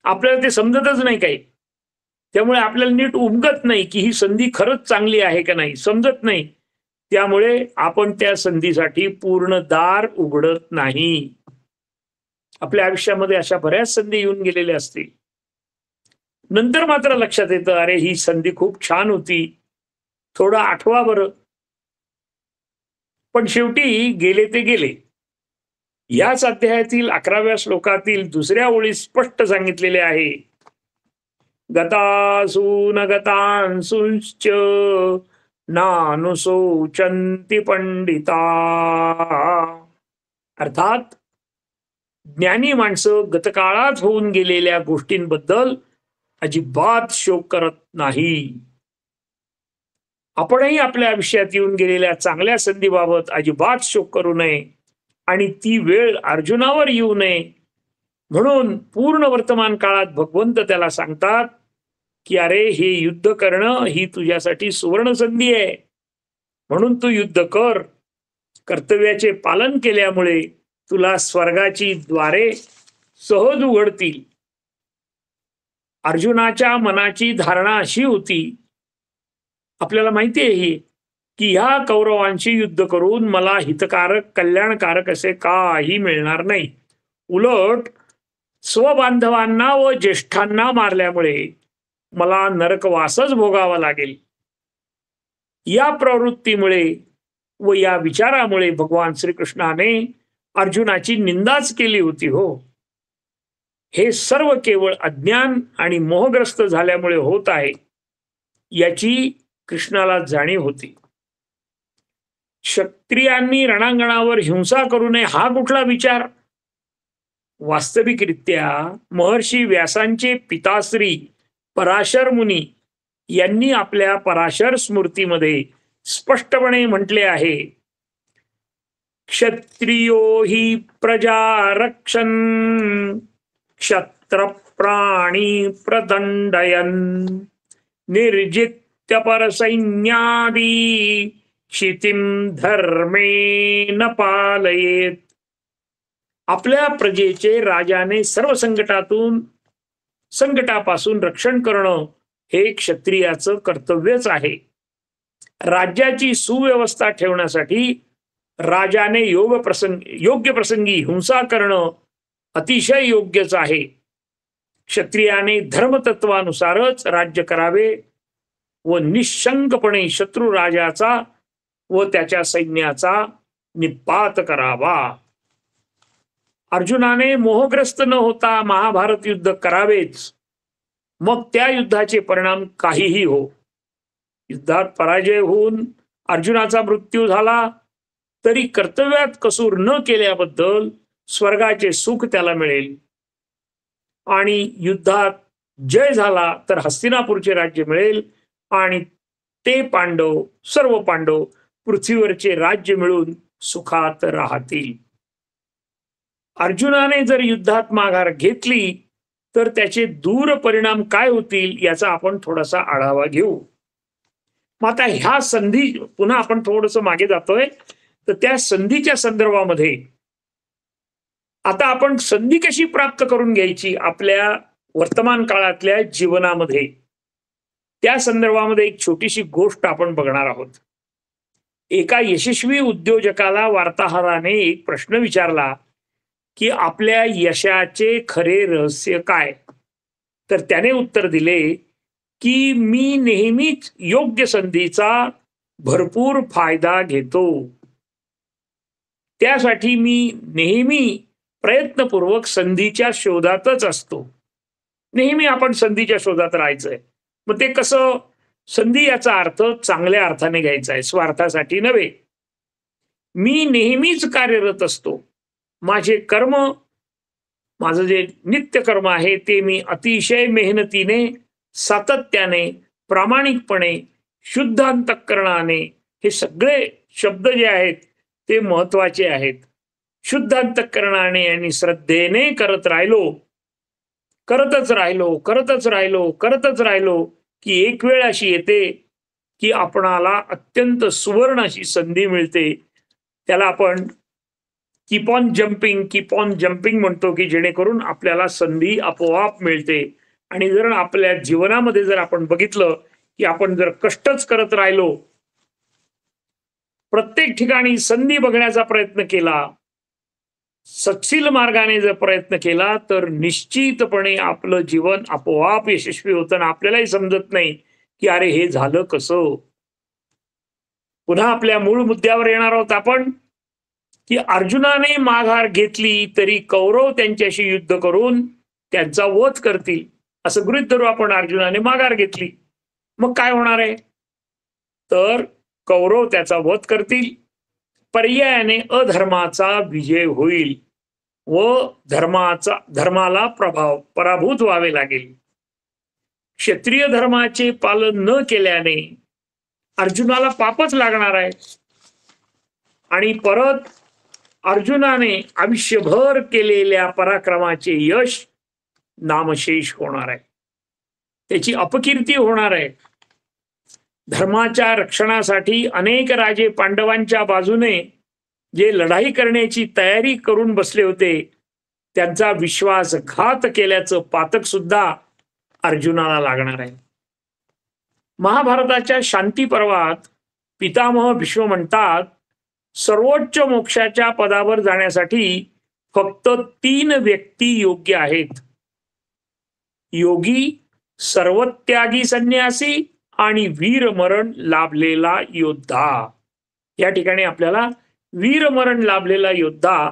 आपल्याला ते समजतच नाही काही, त्यामुळे आपल्याला नीट उमगत नाही की ही संधी खरंच चांगली आहे का नाही, समजत नाही. त्यामुळे आपण त्या संधीसाठी पूर्ण दार उघडत नाही. आपल्या आयुष्यामध्ये अशा बऱ्याच संधी येऊन गेलेल्या असतील. नंतर मात्र लक्षात येतं, अरे ही संधी खूप छान होती, थोडं आठवा बरं. पण शेवटी गेले ते गेले. याच अध्यायातील 11व्या श्लोकातील दुसऱ्या ओळीत स्पष्ट सांगितलेले आहे, गतासून गतांसुश्च नानुशोचन्ति पंडिता. अर्थात ज्ञानी माणसं गतकाळात होऊन गेलेल्या गोष्टींबद्दल अजिबात शोक करत नाही. आपणही आपल्या आयुष्यात येऊन गेलेल्या चांगल्या संधीबाबत अजिबात शोक करू नये आणि ती वेळ अर्जुनावर येऊ नये. म्हणून पूर्ण वर्तमान काळात भगवंत त्याला सांगतात की अरे हे युद्ध करणं ही तुझ्यासाठी सुवर्ण संधी आहे, म्हणून तू युद्ध कर. कर्तव्याचे पालन केल्यामुळे तुला स्वर्गाची द्वारे सहज उघडतील. अर्जुनाच्या मनाची धारणा अशी होती, आपल्याला माहिती आहे की ह्या कौरवांशी युद्ध करून मला हितकारक कल्याणकारक असे काही मिळणार नाही. उलट स्वबांधवांना व ज्येष्ठांना मारल्यामुळे मला नरकवासच भोगावा लागेल. या प्रवृत्तीमुळे व या विचारामुळे भगवान श्रीकृष्णाने अर्जुनाची निंदाच केली होती. हो, हे सर्व केवळ अज्ञान आणि मोहग्रस्त झाल्यामुळे होत आहे याची कृष्णाला जाणीव होती. क्षत्रियांनी रणांगणावर हिंसा करू नये हा कुठला विचार? वास्तविकरित्या महर्षी व्यासांचे पिताश्री पराशर मुनी यांनी आपल्या पराशर स्मृतीमध्ये स्पष्टपणे म्हटले आहे, क्षत्रियो हि प्रजा रक्षन् क्षत्र प्राणी प्रदंडयन् निर्जित्य परसैन्यादी क्षितिम धर्मेण पालयेत. आपल्या प्रजेचे राजाने सर्व संकटापासून रक्षण करणं हे क्षत्रियाचं कर्तव्यच आहे. राज्याची सुव्यवस्था ठेवण्यासाठी राजाने योग्य प्रसंगी हिंसा करणं अतिशय योग्यच आहे. क्षत्रियाने धर्मतत्वानुसारच राज्य करावे व निशंकपणे शत्रू राजाचा व त्याच्या सैन्याचा निपात करावा. अर्जुनाने मोहग्रस्त न होता महाभारत युद्ध करावेच, मग त्या युद्धाचे परिणाम काहीही हो. युद्धात पराजय होऊन अर्जुनाचा मृत्यू झाला तरी कर्तव्यात कसूर न केल्याबद्दल स्वर्गाचे सुख त्याला मिळेल, आणि युद्धात जय झाला तर हस्तिनापूरचे राज्य मिळेल आणि ते सर्व पांडव पृथ्वीवरचे राज्य मिळून सुखात राहतील. अर्जुनाने जर युद्धात माघार घेतली तर त्याचे दूर परिणाम काय होतील याचा आपण थोडासा आढावा घेऊ. मग आता ह्या संधी, पुन्हा आपण थोडस मागे जातोय, तर त्या संधीच्या संदर्भामध्ये आता आपण संधी कशी प्राप्त करून घ्यायची आपल्या वर्तमान काळातल्या जीवनामध्ये, त्या संदर्भामध्ये एक छोटीशी गोष्ट आपण बघणार आहोत. एका यशस्वी उद्योजकाला वार्ताहराने एक प्रश्न विचारला की आपल्या यशाचे खरे रहस्य काय? तर त्याने उत्तर दिले की मी नेहमीच योग्य संधीचा भरपूर फायदा घेतो. त्यासाठी मी नेहमी प्रयत्नपूर्वक संधीच्या शोधातच असतो. नेहमी आपण संधीच्या शोधात राहायचंय. मग ते कसं? संधी याचा अर्थ चांगल्या अर्थाने घ्यायचा आहे, स्वार्थासाठी नव्हे. मी नेहमीच कार्यरत असतो. माझे कर्म, माझं जे नित्य कर्म आहे ते मी अतिशय मेहनतीने, सातत्याने, प्रामाणिकपणे, शुद्ध अंतःकरणाने, हे सगळे शब्द जे आहेत ते महत्वाचे आहेत. शुद्ध अंतःकरणाने आणि श्रद्धेने करतच राहिलो की एक वेळ अशी येते की आपणाला अत्यंत सुवर्ण अशी संधी मिळते. त्याला आपण कीप ऑन जम्पिंग म्हणतो, की जेणेकरून आपल्याला संधी आपोआप मिळते. आणि जर आपल्या जीवनामध्ये जर आपण बघितलं की आपण जर कष्टच करत राहिलो, प्रत्येक ठिकाणी संधी बघण्याचा प्रयत्न केला, सत्शील मार्गाने जर प्रयत्न केला, तर निश्चितपणे आपलं जीवन आपोआप यशस्वी होतं. आपल्यालाही समजत नाही की अरे हे झालं कसं. पुन्हा आपल्या मूळ मुद्द्यावर येणार आहोत आपण, की अर्जुनाने माघार घेतली तरी कौरव त्यांच्याशी युद्ध करून त्यांचा वध करतील असं गृहीत धरू आपण. अर्जुनाने माघार घेतली, मग काय होणार आहे? तर कौरव त्याचा वध करतील. पर्यायाने अधर्माचा विजय होईल व धर्माला पराभूत व्हावे लागेल. क्षत्रिय धर्माचे पालन न केल्याने अर्जुनाला पापच लागणार आहे आणि परत अर्जुनाने आयुष्यभर केलेल्या पराक्रमाचे यश नामशेष होणार आहे, त्याची अपकीर्ती होणार आहे. धर्माच्या रक्षणासाठी अनेक राजे पांडवांच्या बाजूने जे लढाई करण्याची तयारी करून बसले होते त्यांचा विश्वासघात केल्याचं पातक सुद्धा अर्जुनाला लागणार आहे. महाभारताच्या शांती पर्वात पितामह भीष्म म्हणतात, सर्वोच्च मोक्षाच्या पदावर जाण्यासाठी फक्त 3 व्यक्ती योग्य आहेत: योगी, सर्वत्यागी संन्यासी आणि वीरमरण लाभलेला योद्धा. या ठिकाणी आपल्याला वीरमरण लाभलेला योद्धा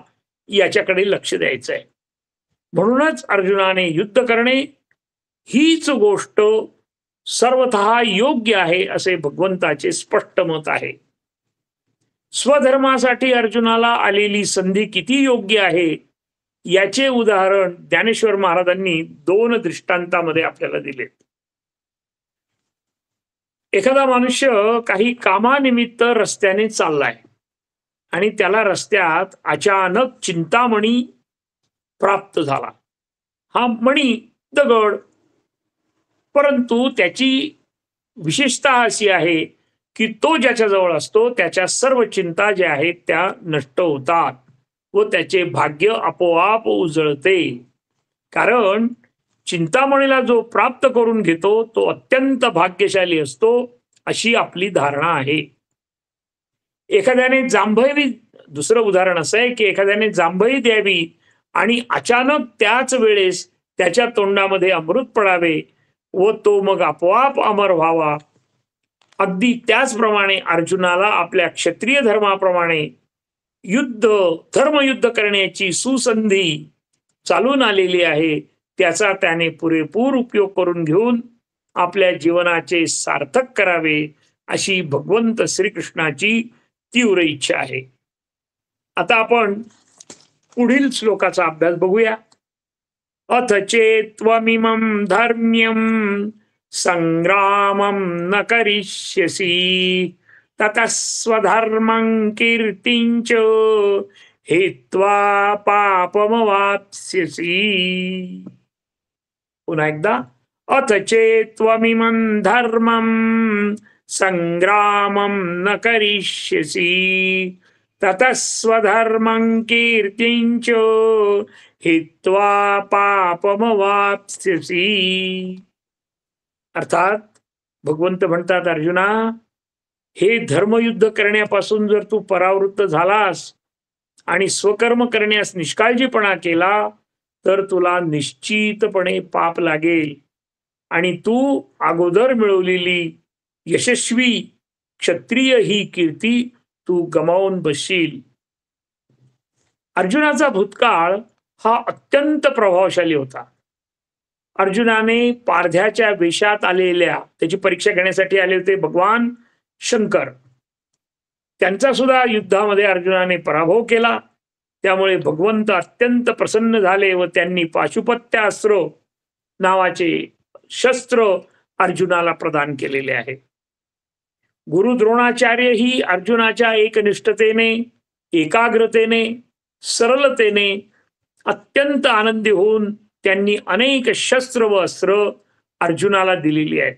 याच्याकडे लक्ष द्यायचं आहे. म्हणूनच अर्जुनाने युद्ध करणे हीच गोष्ट सर्वतः योग्य आहे असे भगवंताचे स्पष्ट मत आहे. स्वधर्मासाठी अर्जुनाला आलेली संधी किती योग्य आहे याचे उदाहरण ज्ञानेश्वर महाराजांनी 2 दृष्टांतामध्ये आपल्याला दिले. एखादा मनुष्य काही कामानिमित्त रस्त्याने चाललाय आणि त्याला रस्त्यात अचानक चिंतामणी प्राप्त झाला. हा मणी दगड, परंतु त्याची विशेषता अशी आहे की तो ज्याच्याजवळ असतो त्याच्या सर्व चिंता ज्या आहेत त्या नष्ट होतात व त्याचे भाग्य आपोआप उजळते. कारण चिंतामणीला जो प्राप्त करून घेतो तो अत्यंत भाग्यशाली असतो अशी आपली धारणा आहे. एखाद्याने जांभई, दुसरं उदाहरण असं आहे की एखाद्याने जांभई द्यावी आणि अचानक त्याच वेळेस त्याच्या तोंडामध्ये अमृत पडावे व तो मग आपोआप अमर व्हावा. अगदी त्याचप्रमाणे अर्जुनाला आपल्या क्षत्रिय धर्माप्रमाणे धर्मयुद्ध करण्याची सुसंधी चालून आलेली आहे. त्याचा त्याने पुरेपूर उपयोग करून घेऊन आपल्या जीवनाचे सार्थक करावे अशी भगवंत श्रीकृष्णाची तीव्र इच्छा आहे. आता आपण पुढील श्लोकाचा अभ्यास बघूया. अथ चेत्त्वमिमं धर्म्यं संग्रामं न करिष्यसि ततः स्वधर्मं कीर्तिञ्च हित्वा पापमवाप्स्यसि. पुन्हा एकदा. अथ चेत्त्वमिमं धर्मं संग्रामं न करिष्यसि ततः स्वधर्मं कीर्तिञ्च हित्वा पापमवाप्स्यसि. अर्थात भगवंत म्हणतात, अर्जुना, हे धर्मयुद्ध करण्यापासून जर तू परावृत्त झालास आणि स्वकर्म करण्यास निष्काळजीपणा केला तर तुला निश्चितपणे पाप लागेल आणि तू अगोदर मिळवलेली यशस्वी क्षत्रिय ही कीर्ती तू गमावून बसशील. अर्जुनाचा भूतकाळ हा अत्यंत प्रभावशाली होता. अर्जुनाने पारध्याच्या वेशात आलेल्या, त्याची परीक्षा घेण्यासाठी आले होते भगवान शंकर, त्यांचा सुद्धा युद्धामध्ये अर्जुनाने पराभव केला. त्यामुळे भगवंत अत्यंत प्रसन्न झाले व त्यांनी पाशुपत्यास्त्र नावाचे शस्त्र अर्जुनाला प्रदान केलेले आहे. गुरु द्रोणाचार्य ही अर्जुनाच्या एकनिष्ठतेने, एकाग्रतेने, सरलतेने अत्यंत आनंदी होऊन त्यांनी अनेक शस्त्र व अस्त्र अर्जुनाला दिलेली आहेत.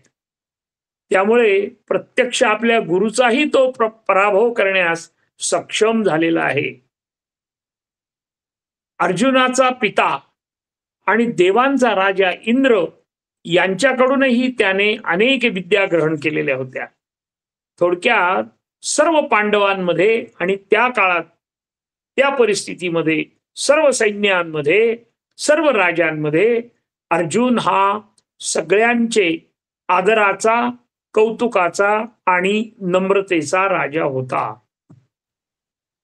त्यामुळे प्रत्यक्ष आपल्या गुरुचाही तो पराभव करण्यास सक्षम झालेला आहे. अर्जुनाचा पिता आणि देवांचा राजा इंद्र यांच्याकडूनही त्याने अनेक विद्या ग्रहण केलेल्या होत्या. थोडक्यात सर्व पांडवांमध्ये आणि त्या काळात, त्या परिस्थितीमध्ये, सर्व सैन्यांमध्ये, सर्व राजांमध्ये अर्जुन हा सगळ्यांचे आदराचा, कौतुकाचा आणि नम्रतेचा राजा होता.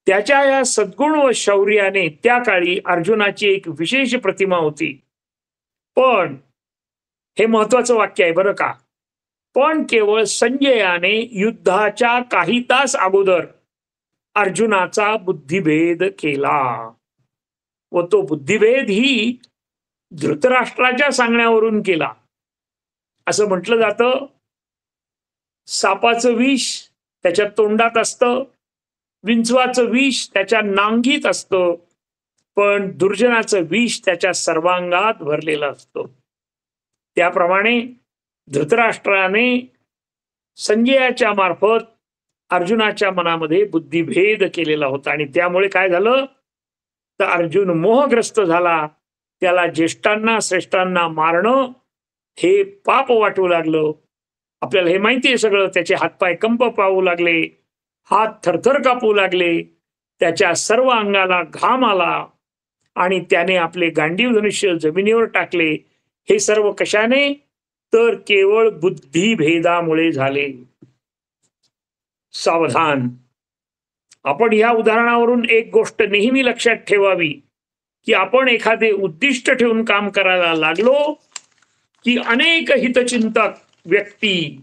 त्याच्या या सद्गुण व शौर्याने त्या काळी अर्जुनाची एक विशेष प्रतिमा होती. पण हे महत्वाचं वाक्य आहे बरं का, पण केवळ संजयाने युद्धाच्या काही तास अगोदर अर्जुनाचा बुद्धिभेद केला व तो बुद्धिभेद ही धृतराष्ट्राच्या सांगण्यावरून केला. असं म्हटलं जातं, सापाचं विष त्याच्या तोंडात असतं, विंचवाचं विष त्याच्या नांगीत असतं, पण दुर्जनाचं विष त्याच्या सर्वांगात भरलेलं असतं. त्याप्रमाणे धृतराष्ट्राने संजयाच्या मार्फत अर्जुनाच्या मनामध्ये बुद्धिभेद केलेला होता आणि त्यामुळे काय झालं तर अर्जुन मोहग्रस्त झाला. त्याला ज्येष्ठांना श्रेष्ठांना मारणं हे पाप वाटू लागलं. आपल्याला हे माहिती आहे सगळं. त्याचे हातपाय कंप पाहू लागले, हात थरथर कापू लागले, त्याच्या सर्व अंगाला घाम आला आणि त्याने आपले गांडीव धनुष्य जमिनीवर टाकले. हे सर्व कशाने तर केवळ बुद्धिभेदामुळे झाले. सावधान. आपण या उदाहरणावरून एक गोष्ट नेहमी लक्षात ठेवावी की आपण एखादे उद्दिष्ट ठेवून काम करायला लागलो की अनेक हितचिंतक व्यक्ती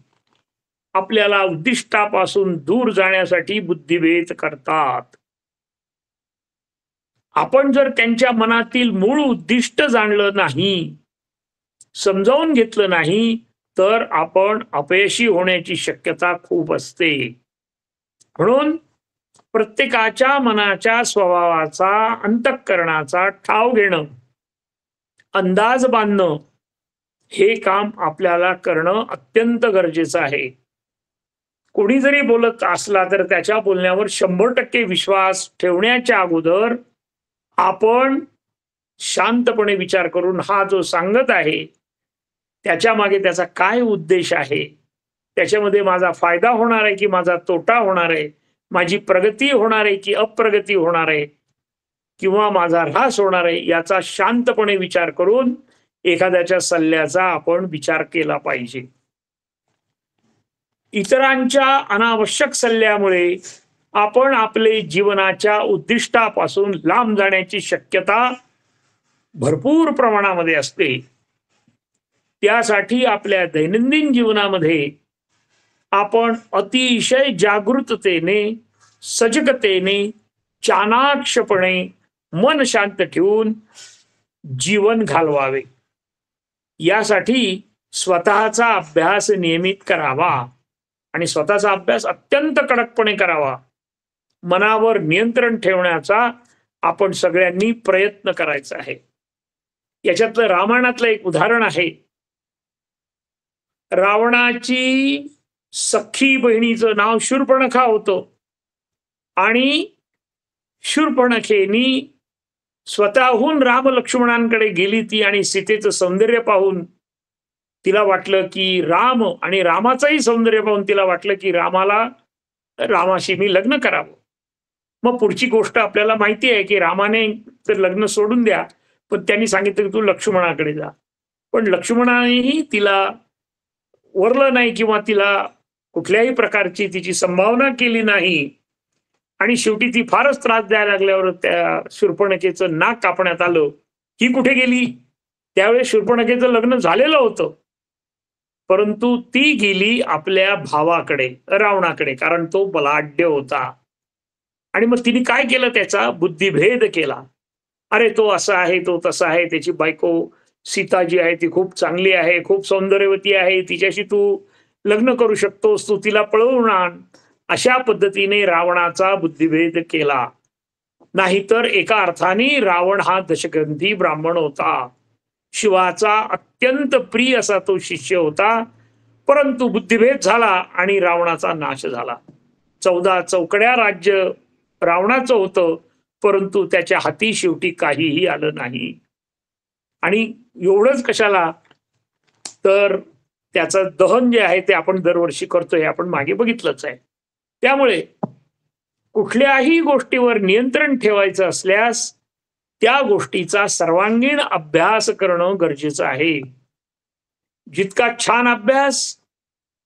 आपल्याला उद्दिष्टापासून दूर जाण्यासाठी बुद्धिभेद करतात. आपण जर त्यांच्या मनातील मूळ उद्दिष्ट जाणलं नाही, समजावून घेतलं नाही, तर आपण अपयशी होण्याची शक्यता खूप असते. म्हणून प्रत्येकाच्या मनाच्या स्वभावाचा अंतःकरणाचा ठाव घेणं, अंदाज बांधणं हे काम आपल्याला करणं अत्यंत गरजेचं आहे. कोणी जरी बोलत असला तर त्याच्या बोलण्यावर 100% विश्वास ठेवण्याच्या अगोदर आपण शांतपणे विचार करून हा जो सांगत आहे त्याच्या मागे त्याचा काय उद्देश आहे, त्याच्यामध्ये माझा फायदा होणार आहे की माझा तोटा होणार आहे, माझी प्रगती होणार आहे की अप्रगती होणार आहे किंवा माझा ऱ्हास होणार आहे, याचा शांतपणे विचार करून एखाद्याच्या सल्ल्याचा आपण विचार केला पाहिजे. इतरांच्या अनावश्यक सल्ल्यामुळे आपण आपले जीवनाच्या उद्दिष्टापासून लांब जाण्याची शक्यता भरपूर प्रमाणामध्ये असते. त्यासाठी आपल्या दैनंदिन जीवनामध्ये आपण अतिशय जागृततेने, सजगतेने, चाणाक्षपणे मन शांत ठेवून जीवन घालवावे. यासाठी स्वतःचा अभ्यास नियमित करावा आणि स्वतःचा अभ्यास अत्यंत कडकपणे करावा. मनावर नियंत्रण ठेवण्याचा आपण सगळ्यांनी प्रयत्न करायचा आहे. याच्यातलं रामायणातलं एक उदाहरण आहे. रावणाची सख्खी बहिणीचं नाव शूर्पणखा होतं आणि शूर्पणखेनी स्वतःहून राम लक्ष्मणांकडे गेली ती आणि सीतेचं सौंदर्य पाहून तिला वाटलं की राम आणि रामाचंही सौंदर्य पाहून तिला वाटलं की रामाशी मी लग्न करावं. मग पुढची गोष्ट आपल्याला माहिती आहे की रामाने तर लग्न सोडून द्या, पण त्यांनी सांगितलं की तू लक्ष्मणाकडे जा. पण लक्ष्मणानेही तिला वरलं नाही किंवा तिला कुठल्याही प्रकारची तिची संभावना केली नाही आणि शेवटी ती फारच त्रास द्यायला लागल्यावर त्या शूर्पणखेचं नाक कापण्यात आलं. ही कुठे गेली? त्यावेळेस शूर्पणखेचं लग्न झालेलं होतं, परंतु ती गेली आपल्या भावाकडे रावणाकडे, कारण तो बलाढ्य होता. आणि मग तिने काय केलं? त्याचा बुद्धिभेद केला. अरे तो असा आहे, तो तसा आहे, त्याची बायको सीता जी आहे ती खूप चांगली आहे, खूप सौंदर्यवती आहे, तिच्याशी तू लग्न करू शकतोस, तू तिला पळवून आण. अशा पद्धतीने रावणाचा बुद्धिभेद केला. नाहीतर एका अर्थाने रावण हा दशग्रंथी ब्राह्मण होता, शिवाचा अत्यंत प्रिय असा तो शिष्य होता, परंतु बुद्धिभेद झाला आणि रावणाचा नाश झाला. 14 चौकड्या राज्य रावणाचं होतं, परंतु त्याच्या हाती शेवटी काहीही आलं नाही. आणि एवढंच कशाला, तर त्याचं दहन जे आहे ते आपण दरवर्षी करतो, हे आपण मागे बघितलंच आहे. त्यामुळे कुठल्याही गोष्टीवर नियंत्रण ठेवायचं असल्यास त्या गोष्टीचा सर्वांगीण अभ्यास करणं गरजेचं आहे. जितका छान अभ्यास,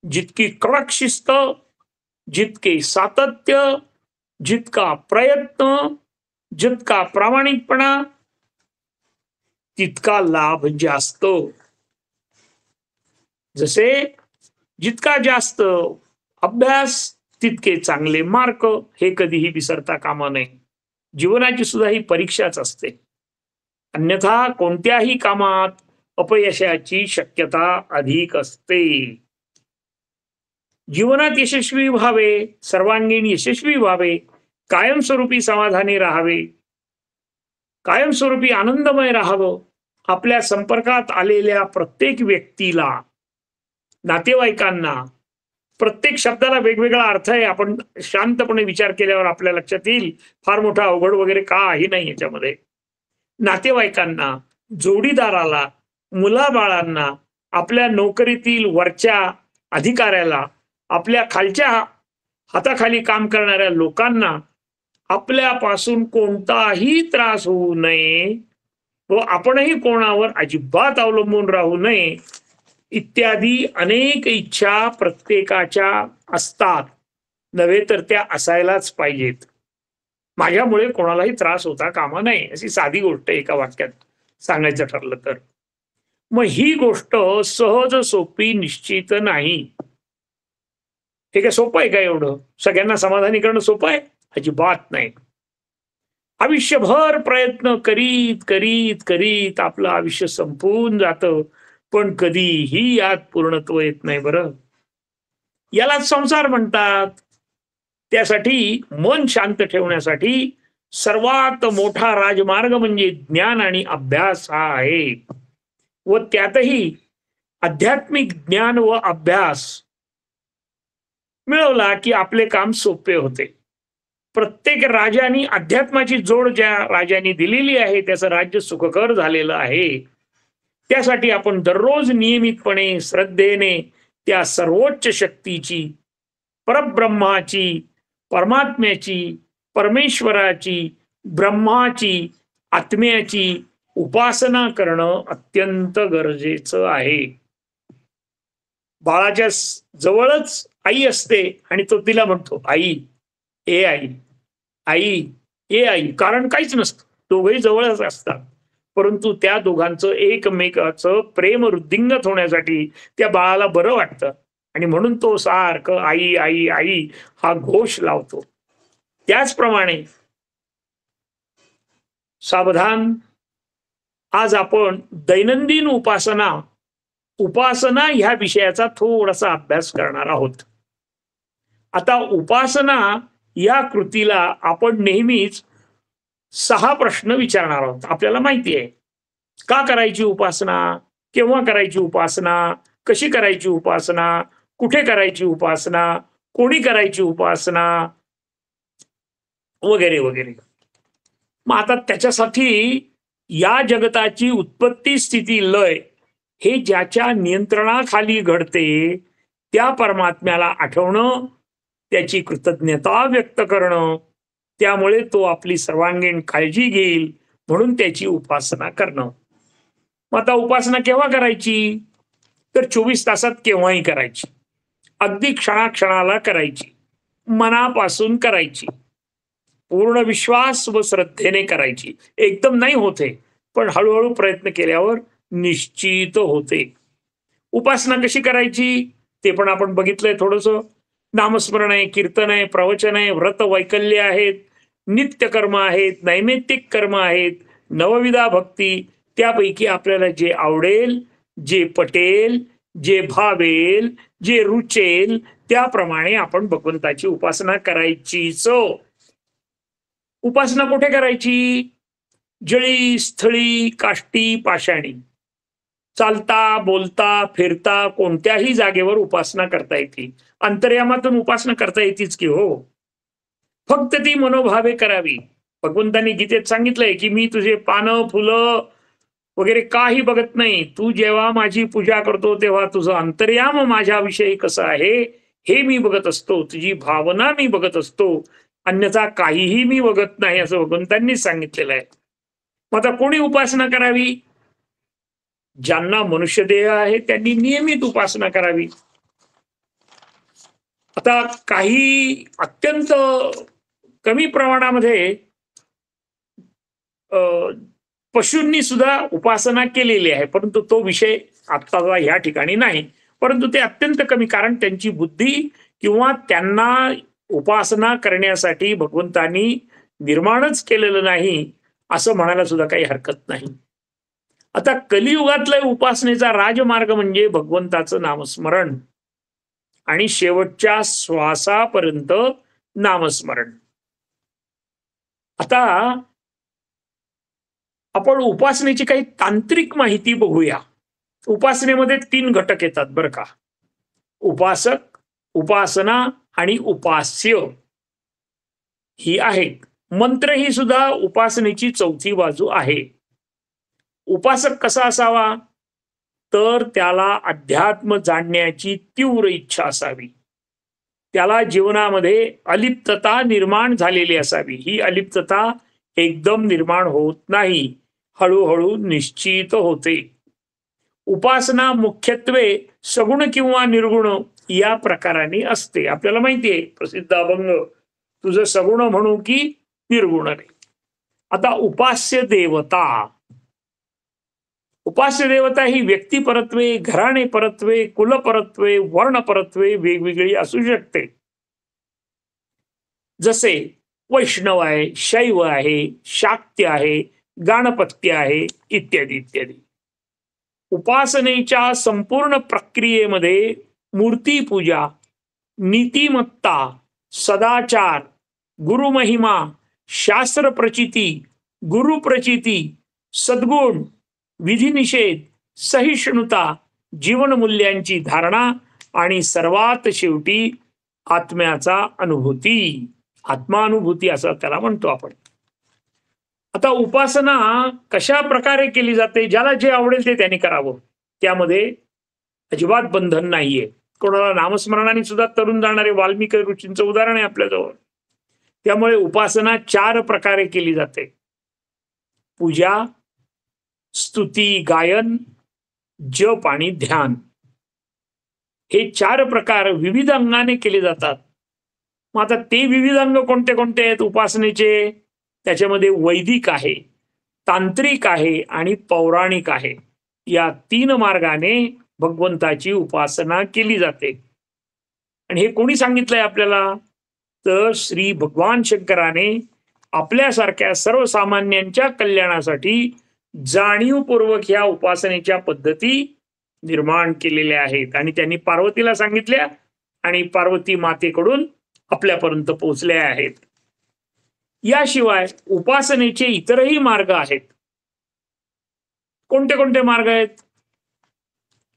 जितकी कडक शिस्त, जितके सातत्य, जितका प्रयत्न, जितका प्रामाणिकपणा, तितका लाभ जास्त. जसे जितका जास्त अभ्यास तितके चांगले मार्क, हे कधीही विसरता कामा नये. जीवनाची सुद्धा ही परीक्षाच असते, अन्यथा कोणत्याही कामात अपयशाची शक्यता अधिक असते. जीवनात यशस्वी व्हावे, सर्वांगीण यशस्वी व्हावे, कायमस्वरूपी समाधानी राहावे, कायमस्वरूपी आनंदमय राहावं, आपल्या संपर्कात आलेल्या प्रत्येक व्यक्तीला, नातेवाईकांना प्रत्येक शब्दाला वेगवेगळा अर्थ आहे. आपण शांतपणे विचार केल्यावर आपल्या लक्षात येईल फार मोठा अवघड वगैरे काही नाही याच्यामध्ये. नातेवाईकांना, जोडीदाराला, मुलाबाळांना, आपल्या नोकरीतील वरच्या अधिकाऱ्याला, आपल्या खालच्या हाताखाली काम करणाऱ्या लोकांना आपल्यापासून कोणताही त्रास होऊ नये व आपणही कोणावर अजिबात अवलंबून राहू नये इत्यादी अनेक इच्छा प्रत्येकाच्या असतात, नव्हे तर त्या असायलाच पाहिजेत. माझ्यामुळे कोणालाही त्रास होता कामा नये, अशी साधी गोष्ट एका वाक्यात सांगायचं ठरलं तर. मग ही गोष्ट सहज सोपी निश्चित नाही. हे काय सोपं आहे का एवढं? सगळ्यांना समाधानी करणं सोपं आहे? अजिबात नाही. आयुष्यभर प्रयत्न करीत करीत करीत आपलं आयुष्य संपून जातं, पण कधीही यात पूर्णत्व येत नाही बरं. यालाच संसार म्हणतात. त्यासाठी मन शांत ठेवण्यासाठी सर्वात मोठा राजमार्ग म्हणजे ज्ञान आणि अभ्यास हा आहे. व त्यातही आध्यात्मिक ज्ञान व अभ्यास मिळवला की आपले काम सोपे होते. प्रत्येक राजाने अध्यात्माची जोड ज्या राजाने दिलेली आहे त्याचं राज्य सुखकर झालेलं आहे. त्यासाठी आपण दररोज नियमितपणे श्रद्धेने त्या सर्वोच्च शक्तीची, परब्रह्माची, परमात्म्याची, परमेश्वराची, ब्रह्माची, आत्म्याची उपासना करणं अत्यंत गरजेचं आहे. बाळाच्या जवळच आई असते आणि तो तिला म्हणतो आई, ए आई, आई, ए आई. कारण काहीच नसतं, दोघंही जवळच असतात. परंतु त्या दोघांचं एकमेकाचं प्रेम वृद्धिंगत होण्यासाठी त्या बाळाला बरं वाटतं आणि म्हणून तो सारखं आई आई आई हा घोष लावतो. त्याचप्रमाणे सावधान, आज आपण दैनंदिन उपासना ह्या विषयाचा थोडासा अभ्यास करणार आहोत. आता उपासना या कृतीला आपण नेहमीच 6 प्रश्न विचारणार आहोत. आपल्याला माहिती आहे का करायची उपासना, केव्हा करायची उपासना, कशी करायची उपासना, कुठे करायची उपासना, कोणी करायची उपासना वगैरे वगैरे. मग आता त्याच्यासाठी या जगताची उत्पत्ती स्थिती लय हे ज्याच्या नियंत्रणाखाली घडते त्या परमात्म्याला आठवणं, त्याची कृतज्ञता व्यक्त करणं, त्यामुळे तो आपली सर्वांगीण काळजी घेईल म्हणून त्याची उपासना करणं. मग आता उपासना केव्हा करायची? तर 24 तासात केव्हाही करायची, अगदी क्षणाक्षणाला करायची, मनापासून करायची, पूर्ण विश्वास व श्रद्धेने करायची. एकदम नाही होते, पण हळूहळू प्रयत्न केल्यावर निश्चित होते. उपासना कशी करायची ते पण आपण बघितलंय थोडस. नामस्मरण आहे, कीर्तन आहे, प्रवचन आहे, व्रत वैकल्य आहेत, नित्य कर्म आहेत, नैमित्तिक कर्म आहेत, नवविधा भक्ती. त्यापैकी आपल्याला जे आवडेल, जे पटेल, जे भावेल, जे रुचेल त्याप्रमाणे आपण भगवंताची उपासना करायचीच. उपासना कुठे करायची? जळी, स्थळी, काष्टी, पाषाणी. चालता, बोलता, फिरता कोणत्याही जागेवर उपासना करता येते. अंतर्यामातून उपासना करता येतेच की हो. फक्त ती मनोभावे करावी. भगवंतांनी गीतेत सांगितलंय की मी तुझे पानं, फुलं वगैरे काही बघत नाही. तू जेव्हा माझी पूजा करतो तेव्हा तुझं अंतर्याम माझ्याविषयी कसं आहे हे मी बघत असतो, तुझी भावना मी बघत असतो, अन्यथा काहीही मी बघत नाही असं भगवंतांनी सांगितलेलं आहे. मग आता कोणी उपासना करावी? ज्यांना मनुष्यदेह आहे त्यांनी नियमित उपासना करावी. आता काही अत्यंत कमी प्रमाणामध्ये पशूंनी सुद्धा उपासना केलेली आहे, परंतु तो विषय आता या ठिकाणी नाही. परंतु ते अत्यंत कमी, कारण त्यांची बुद्धी किंवा त्यांना उपासना करण्यासाठी भगवंतांनी निर्माणच केलेलं नाही असं म्हणायला सुद्धा काही हरकत नाही. आता कलियुगातल्या उपासनेचा राजमार्ग म्हणजे भगवंताचं नामस्मरण आणि शेवटच्या श्वासापर्यंत नामस्मरण. आता आपण उपासनेची काही तांत्रिक माहिती बघूया. उपासनेमध्ये 3 घटक येतात बरं का. उपासक, उपासना आणि उपास्य ही आहेत. मंत्र ही सुद्धा उपासनेची चौथी बाजू आहे. उपासक कसा असावा? तर त्याला अध्यात्म जाणण्याची तीव्र इच्छा असावी. त्याला जीवनामध्ये अलिप्तता निर्माण झालेली असावी. ही अलिप्तता एकदम निर्माण होत नाही, हळूहळू निश्चित होते. उपासना मुख्यत्वे सगुण किंवा निर्गुण या प्रकाराने असते. आपल्याला माहिती आहे प्रसिद्ध अभंग, तुझं सगुण म्हणू की निर्गुण रे. आता उपास्य देवता, उपास्य देवता ही व्यक्ती परत्वे, घराणे परत्वे, कुल परत्वे, वर्ण परत्वे वेगवेगळी असू शकते. जसे वैष्णव आहे, शैव आहे, शाक्य आहे, गाणपत्य आहे, इत्यादी इत्यादी. उपासनेच्या संपूर्ण प्रक्रियेमध्ये मूर्तीपूजा, नीतिमत्ता, सदाचार, गुरुमहिमा, शास्त्र प्रचिती, गुरुप्रचिती, सद्गुण, विधिनिषेध, सहिष्णुता, जीवनमूल्यांची धारणा आणि सर्वात शेवटी आत्म्याचा अनुभूती, आत्मानुभूती असं त्याला म्हणतो आपण. आता उपासना कशा प्रकारे केली जाते? ज्याला जे आवडेल ते त्याने करावं, त्यामध्ये अजिबात बंधन नाहीये. कोणाला नामस्मरणाने सुद्धा तरुण जाणारे वाल्मिकी ऋषींचं उदाहरण आहे आपल्याजवळ. त्यामुळे उपासना 4 प्रकारे केली जाते: पूजा, स्तुती, गायन, जप आणि ध्यान. हे 4 प्रकार विविध अंगाने केले जातात. मग आता ते विविध अंग कोणते कोणते आहेत उपासनेचे? त्याच्यामध्ये वैदिक आहे, तांत्रिक आहे आणि पौराणिक आहे. या 3 मार्गाने भगवंताची उपासना केली जाते. आणि हे कोणी सांगितलंय आपल्याला? तर श्री भगवान शंकराने आपल्यासारख्या सर्वसामान्यांच्या कल्याणासाठी जाणीवपूर्वक ह्या उपासनेच्या पद्धती निर्माण केलेल्या आहेत. आणि त्यांनी पार्वतीला सांगितल्या आणि पार्वती मातेकडून आपल्यापर्यंत पोहोचल्या आहेत. याशिवाय उपासनेचे इतरही मार्ग आहेत. कोणते कोणते मार्ग आहेत?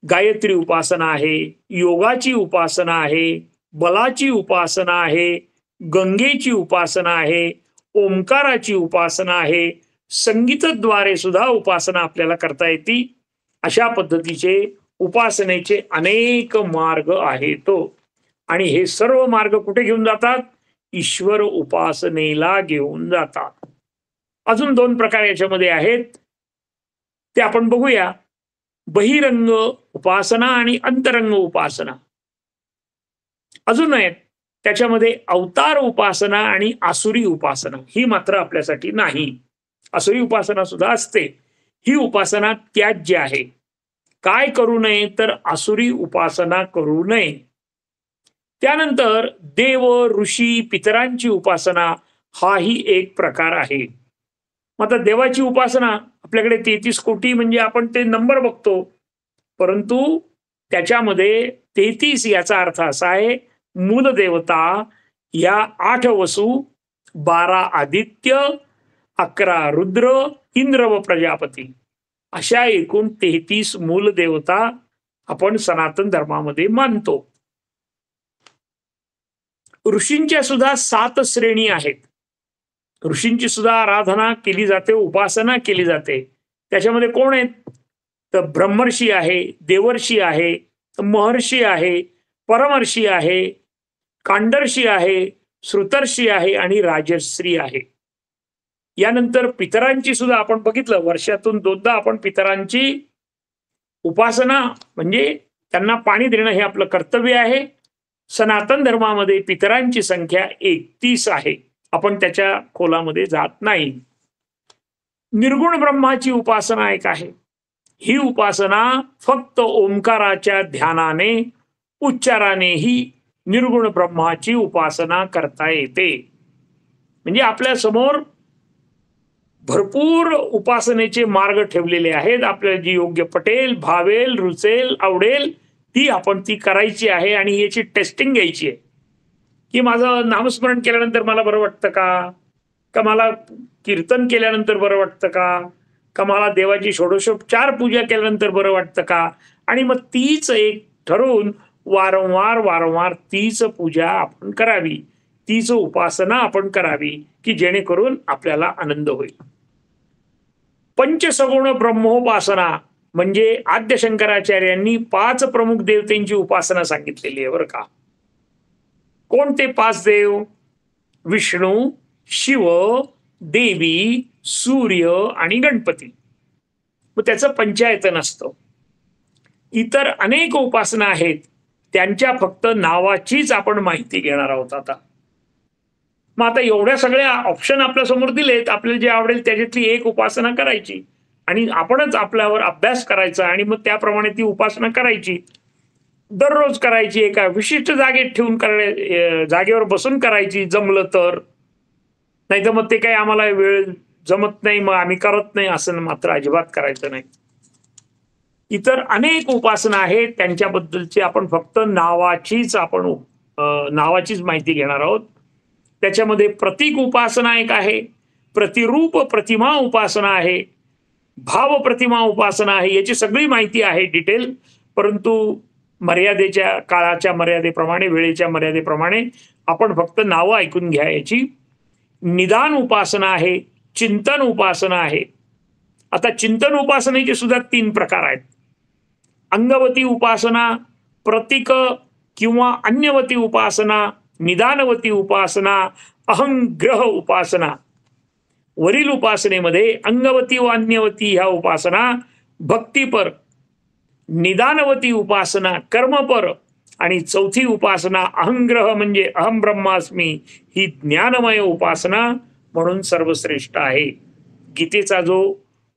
गायत्री उपासना आहे, योगाची उपासना आहे, बलाची उपासना आहे, गंगेची उपासना आहे, ओंकाराची उपासना आहे, संगीतद्वारे सुद्धा उपासना आपल्याला करता येते. अशा पद्धतीचे उपासनेचे अनेक मार्ग आहेत. आणि हे सर्व मार्ग कुठे घेऊन जातात? ईश्वर उपासनेला घेऊन जातात. अजून 2 प्रकार याच्यामध्ये आहेत, ते आपण बघूया. बहिरंग उपासना आणि अंतरंग उपासना. अजून आहेत त्याच्यामध्ये अवतार उपासना आणि आसुरी उपासना. ही मात्र आपल्यासाठी नाही. आसुरी उपासना सुद्धा असते. ही उपासना त्याज्य आहे. काय करू नये? तर आसुरी उपासना करू नये. त्यानंतर देव, ऋषी, पितरांची उपासना हाही एक प्रकार आहे. मग आता देवाची उपासना आपल्याकडे 33 कोटी म्हणजे आपण ते नंबर बघतो, परंतु त्याच्यामध्ये 33 याचा अर्थ असा आहे, मूल देवता या 8 वसु, 12 आदित्य, 11 रुद्र, इंद्र व प्रजापती अशा एकूण 33 मूल देवता आपण सनातन धर्मामध्ये मानतो. ऋषींच्या सुद्धा 7 श्रेणी आहेत. ऋषींची सुद्धा आराधना केली जाते, उपासना केली जाते. त्याच्यामध्ये कोण आहेत? तर ब्रह्मर्षी आहे, देवर्षी आहे, महर्षी आहे, परमर्षी आहे, कांडर्षी आहे, श्रुतर्षी आहे आणि राजश्री आहे. यानंतर पितरांची सुद्धा आपण बघितलं, वर्षातून 2दा आपण पितरांची उपासना म्हणजे त्यांना पाणी देणं हे आपलं कर्तव्य आहे. सनातन धर्मामध्ये पितरांची संख्या 31 आहे. आपण त्याच्या खोलामध्ये जात नाही. निर्गुण ब्रह्माची उपासना एक आहे. ही उपासना फक्त ओंकाराच्या ध्यानाने, उच्चारानेही निर्गुण ब्रह्माची उपासना करता येते. म्हणजे आपल्या समोर भरपूर उपासनेचे मार्ग ठेवलेले आहेत. आपल्याला जी योग्य पटेल, भावेल, रुचेल, आवडेल ती करायची आहे. आणि याची टेस्टिंग घ्यायची आहे की माझं नामस्मरण केल्यानंतर मला बरं वाटतं का मला कीर्तन केल्यानंतर बरं वाटतं का मला देवाची षोडशोपचार पूजा केल्यानंतर बरं वाटतं का. आणि मग तीच एक ठरवून वारंवार वारंवार तीच पूजा आपण करावी, तीच उपासना आपण करावी, की जेणेकरून आपल्याला आनंद होईल. पंचसगुण ब्रह्मोपासना म्हणजे आद्य शंकराचार्यांनी 5 प्रमुख देवतेंची उपासना सांगितलेली आहे बरं का. कोणते 5 देव? विष्णू, शिव, देवी, सूर्य आणि गणपती. मग त्याचं पंचायतन असतं. इतर अनेक उपासना आहेत, त्यांच्या फक्त नावाचीच आपण माहिती घेणार आहोत आता. मग आता एवढ्या सगळ्या ऑप्शन आपल्या समोर दिलेत, आपल्याला जे आवडेल त्याच्यातली एक उपासना करायची आणि आपणच आपल्यावर अभ्यास करायचा आणि मग त्याप्रमाणे ती उपासना करायची. दररोज करायची, एका विशिष्ट जागेत ठेवून जागेवर बसून करायची जमलं तर. नाही तर मग ते काही आम्हाला वेळ जमत नाही, मग आम्ही करत नाही, असं मात्र अजिबात करायचं नाही. इतर अनेक उपासना आहेत, त्यांच्याबद्दलची आपण फक्त नावाचीच माहिती घेणार आहोत. त्याच्यामध्ये प्रतीक उपासना एक आहे, प्रतिरूप प्रतिमा उपासना आहे, भाव प्रतिमा उपासना आहे. याची सगळी माहिती आहे डिटेल, परंतु मर्यादेच्या काळाच्या मर्यादेप्रमाणे, वेळेच्या मर्यादेप्रमाणे आपण फक्त नावं ऐकून घ्या याची. निदान उपासना आहे, चिंतन उपासना आहे. आता चिंतन उपासनेचे सुद्धा 3 प्रकार आहेत. अंगवती उपासना, प्रतीक किंवा अन्यवती उपासना, निदानवती उपासना, अहंग्रह उपासना. वरील उपासनेमध्ये अंगवती व अन्यवती ह्या उपासना भक्तीपर, निदानवती उपासना कर्मपर आणि चौथी उपासना अहंग्रह म्हणजे अहम ब्रह्मास्मी ही ज्ञानमय उपासना म्हणून सर्वश्रेष्ठ आहे. गीतेचा जो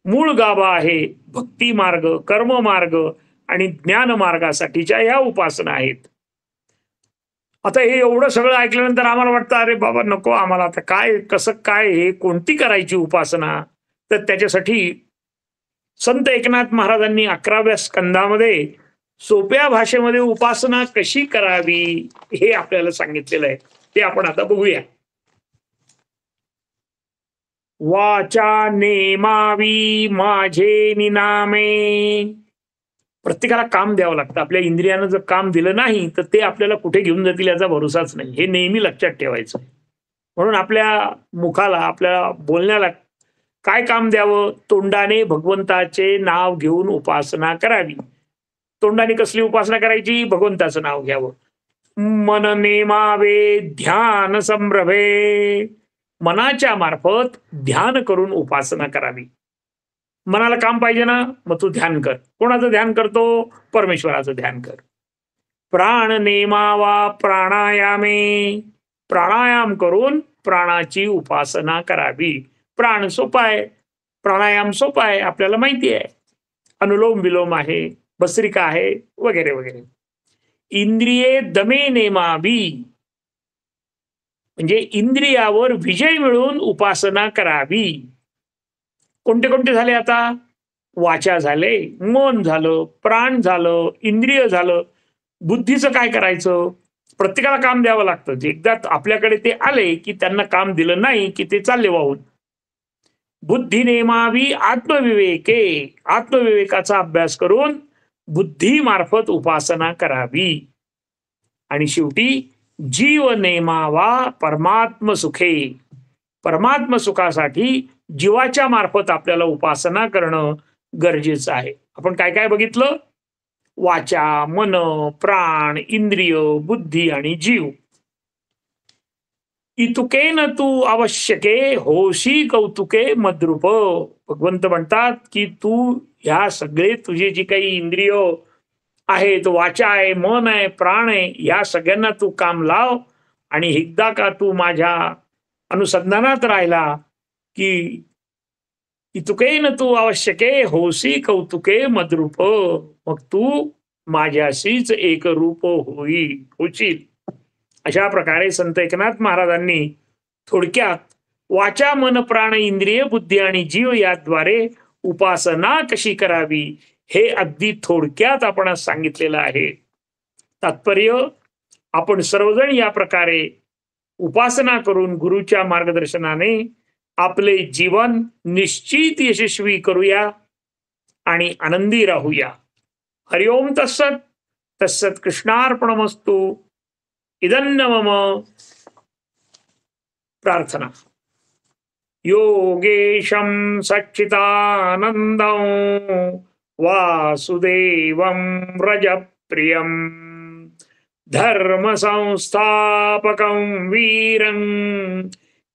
मूळ गाभा आहे, भक्ती मार्ग, कर्म मार्ग आणि ज्ञान मार्गासाठीच्या ह्या उपासना आहेत. आता हे एवढं सगळं ऐकल्यानंतर आम्हाला वाटतं अरे बाबा नको आम्हाला, आता काय कसं काय हे कोणती करायची उपासना? तर त्याच्यासाठी संत एकनाथ महाराजांनी 11व्या स्कंदामध्ये सोप्या भाषेमध्ये उपासना कशी करावी हे आपल्याला सांगितलेलं आहे. ते आपण आता बघूया. वाचा नेमावी माझे निनामे. प्रत्येकाला काम द्यावं लागतं. आपल्या इंद्रियानं जर काम दिलं नाही तर ते आपल्याला कुठे घेऊन जातील याचा भरोसाच नाही. हे नेहमी लक्षात ठेवायचं. म्हणून आपल्या मुखाला, आपल्या बोलण्याला काय काम द्यावं? तोंडाने भगवंताचे नाव घेऊन उपासना करावी. तोंडाने कसली उपासना करायची? भगवंताचं नाव घ्यावं. मन नेमावे ध्यान संभ्रमे. मनाच्या मार्फत ध्यान करून उपासना करावी. मनाला काम पाहिजे ना, मग तू ध्यान कर. कोणाचं ध्यान करतो? परमेश्वराचं ध्यान कर. प्राण नेमावा प्राणायामे. प्राणायाम करून प्राणाची उपासना करावी. प्राण सोपा आहे, प्राणायाम सोपा आहे, आपल्याला माहिती आहे. अनुलोम विलोम आहे, भस्त्रिका आहे, वगैरे वगैरे. इंद्रिये दमे नेमावी म्हणजे इंद्रियावर विजय मिळून उपासना करावी. कोणते कोणते झाले आता? वाचा झाले, मन झालं, प्राण झालं, इंद्रिय झालं. बुद्धीचं काय करायचं? प्रत्येकाला काम द्यावं लागतं. एकदा आपल्याकडे ते आले की त्यांना काम दिलं नाही की ते चालले वाहून. बुद्धी नेमावी आत्मविवेके. आत्मविवेकाचा अभ्यास करून बुद्धी मार्फत उपासना करावी. आणि शेवटी जीव नेमावा परमात्म सुखे. परमात्म सुखासाठी जीवाच्या मार्फत आपल्याला उपासना करणं गरजेचं आहे. आपण काय काय बघितलं? वाचा, मन, प्राण, इंद्रिय, बुद्धी आणि जीव. इतुकेन तू आवश्यके होशी कौतुके मद्रूप. भगवंत म्हणतात की तू ह्या सगळे तुझे जे काही इंद्रिय आहेत, वाचा आहे, मन आहे, प्राण आहे, या सगळ्यांना तू काम लाव. आणि एकदा का तू माझ्या अनुसंधानात राहिला की इतुकेन तू आवश्यके होसी कौतुके मद्रूप. मग तू माझ्याशीच एक रूप होशील. अशा प्रकारे संत एकनाथ महाराजांनी थोडक्यात वाचा, मन, प्राण, इंद्रिय, बुद्धी आणि जीव याद्वारे उपासना कशी करावी हे अगदी थोडक्यात आपण सांगितलेलं आहे. तात्पर्य, आपण सर्वजण या प्रकारे उपासना करून गुरुच्या मार्गदर्शनाने आपले जीवन निश्चित यशस्वी करूया आणि आनंदी राहूया. हरिओम तत्सत. तत्सत् कृष्णार्पणमस्तु. इदन्न मम प्रार्थना. योगेशं सच्चिदानन्दं वासुदेवं व्रजप्रियं धर्म संस्थापकं वीरं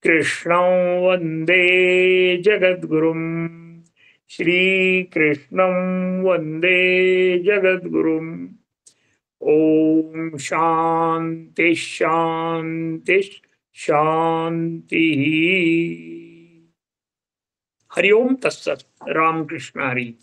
कृष्णं वन्दे जगद्गुरुं. श्रीकृष्णं वन्दे जगद्गुरुम्. ओम शांति शांति शांति. हरिओम तत्सत. रामकृष्ण हरी.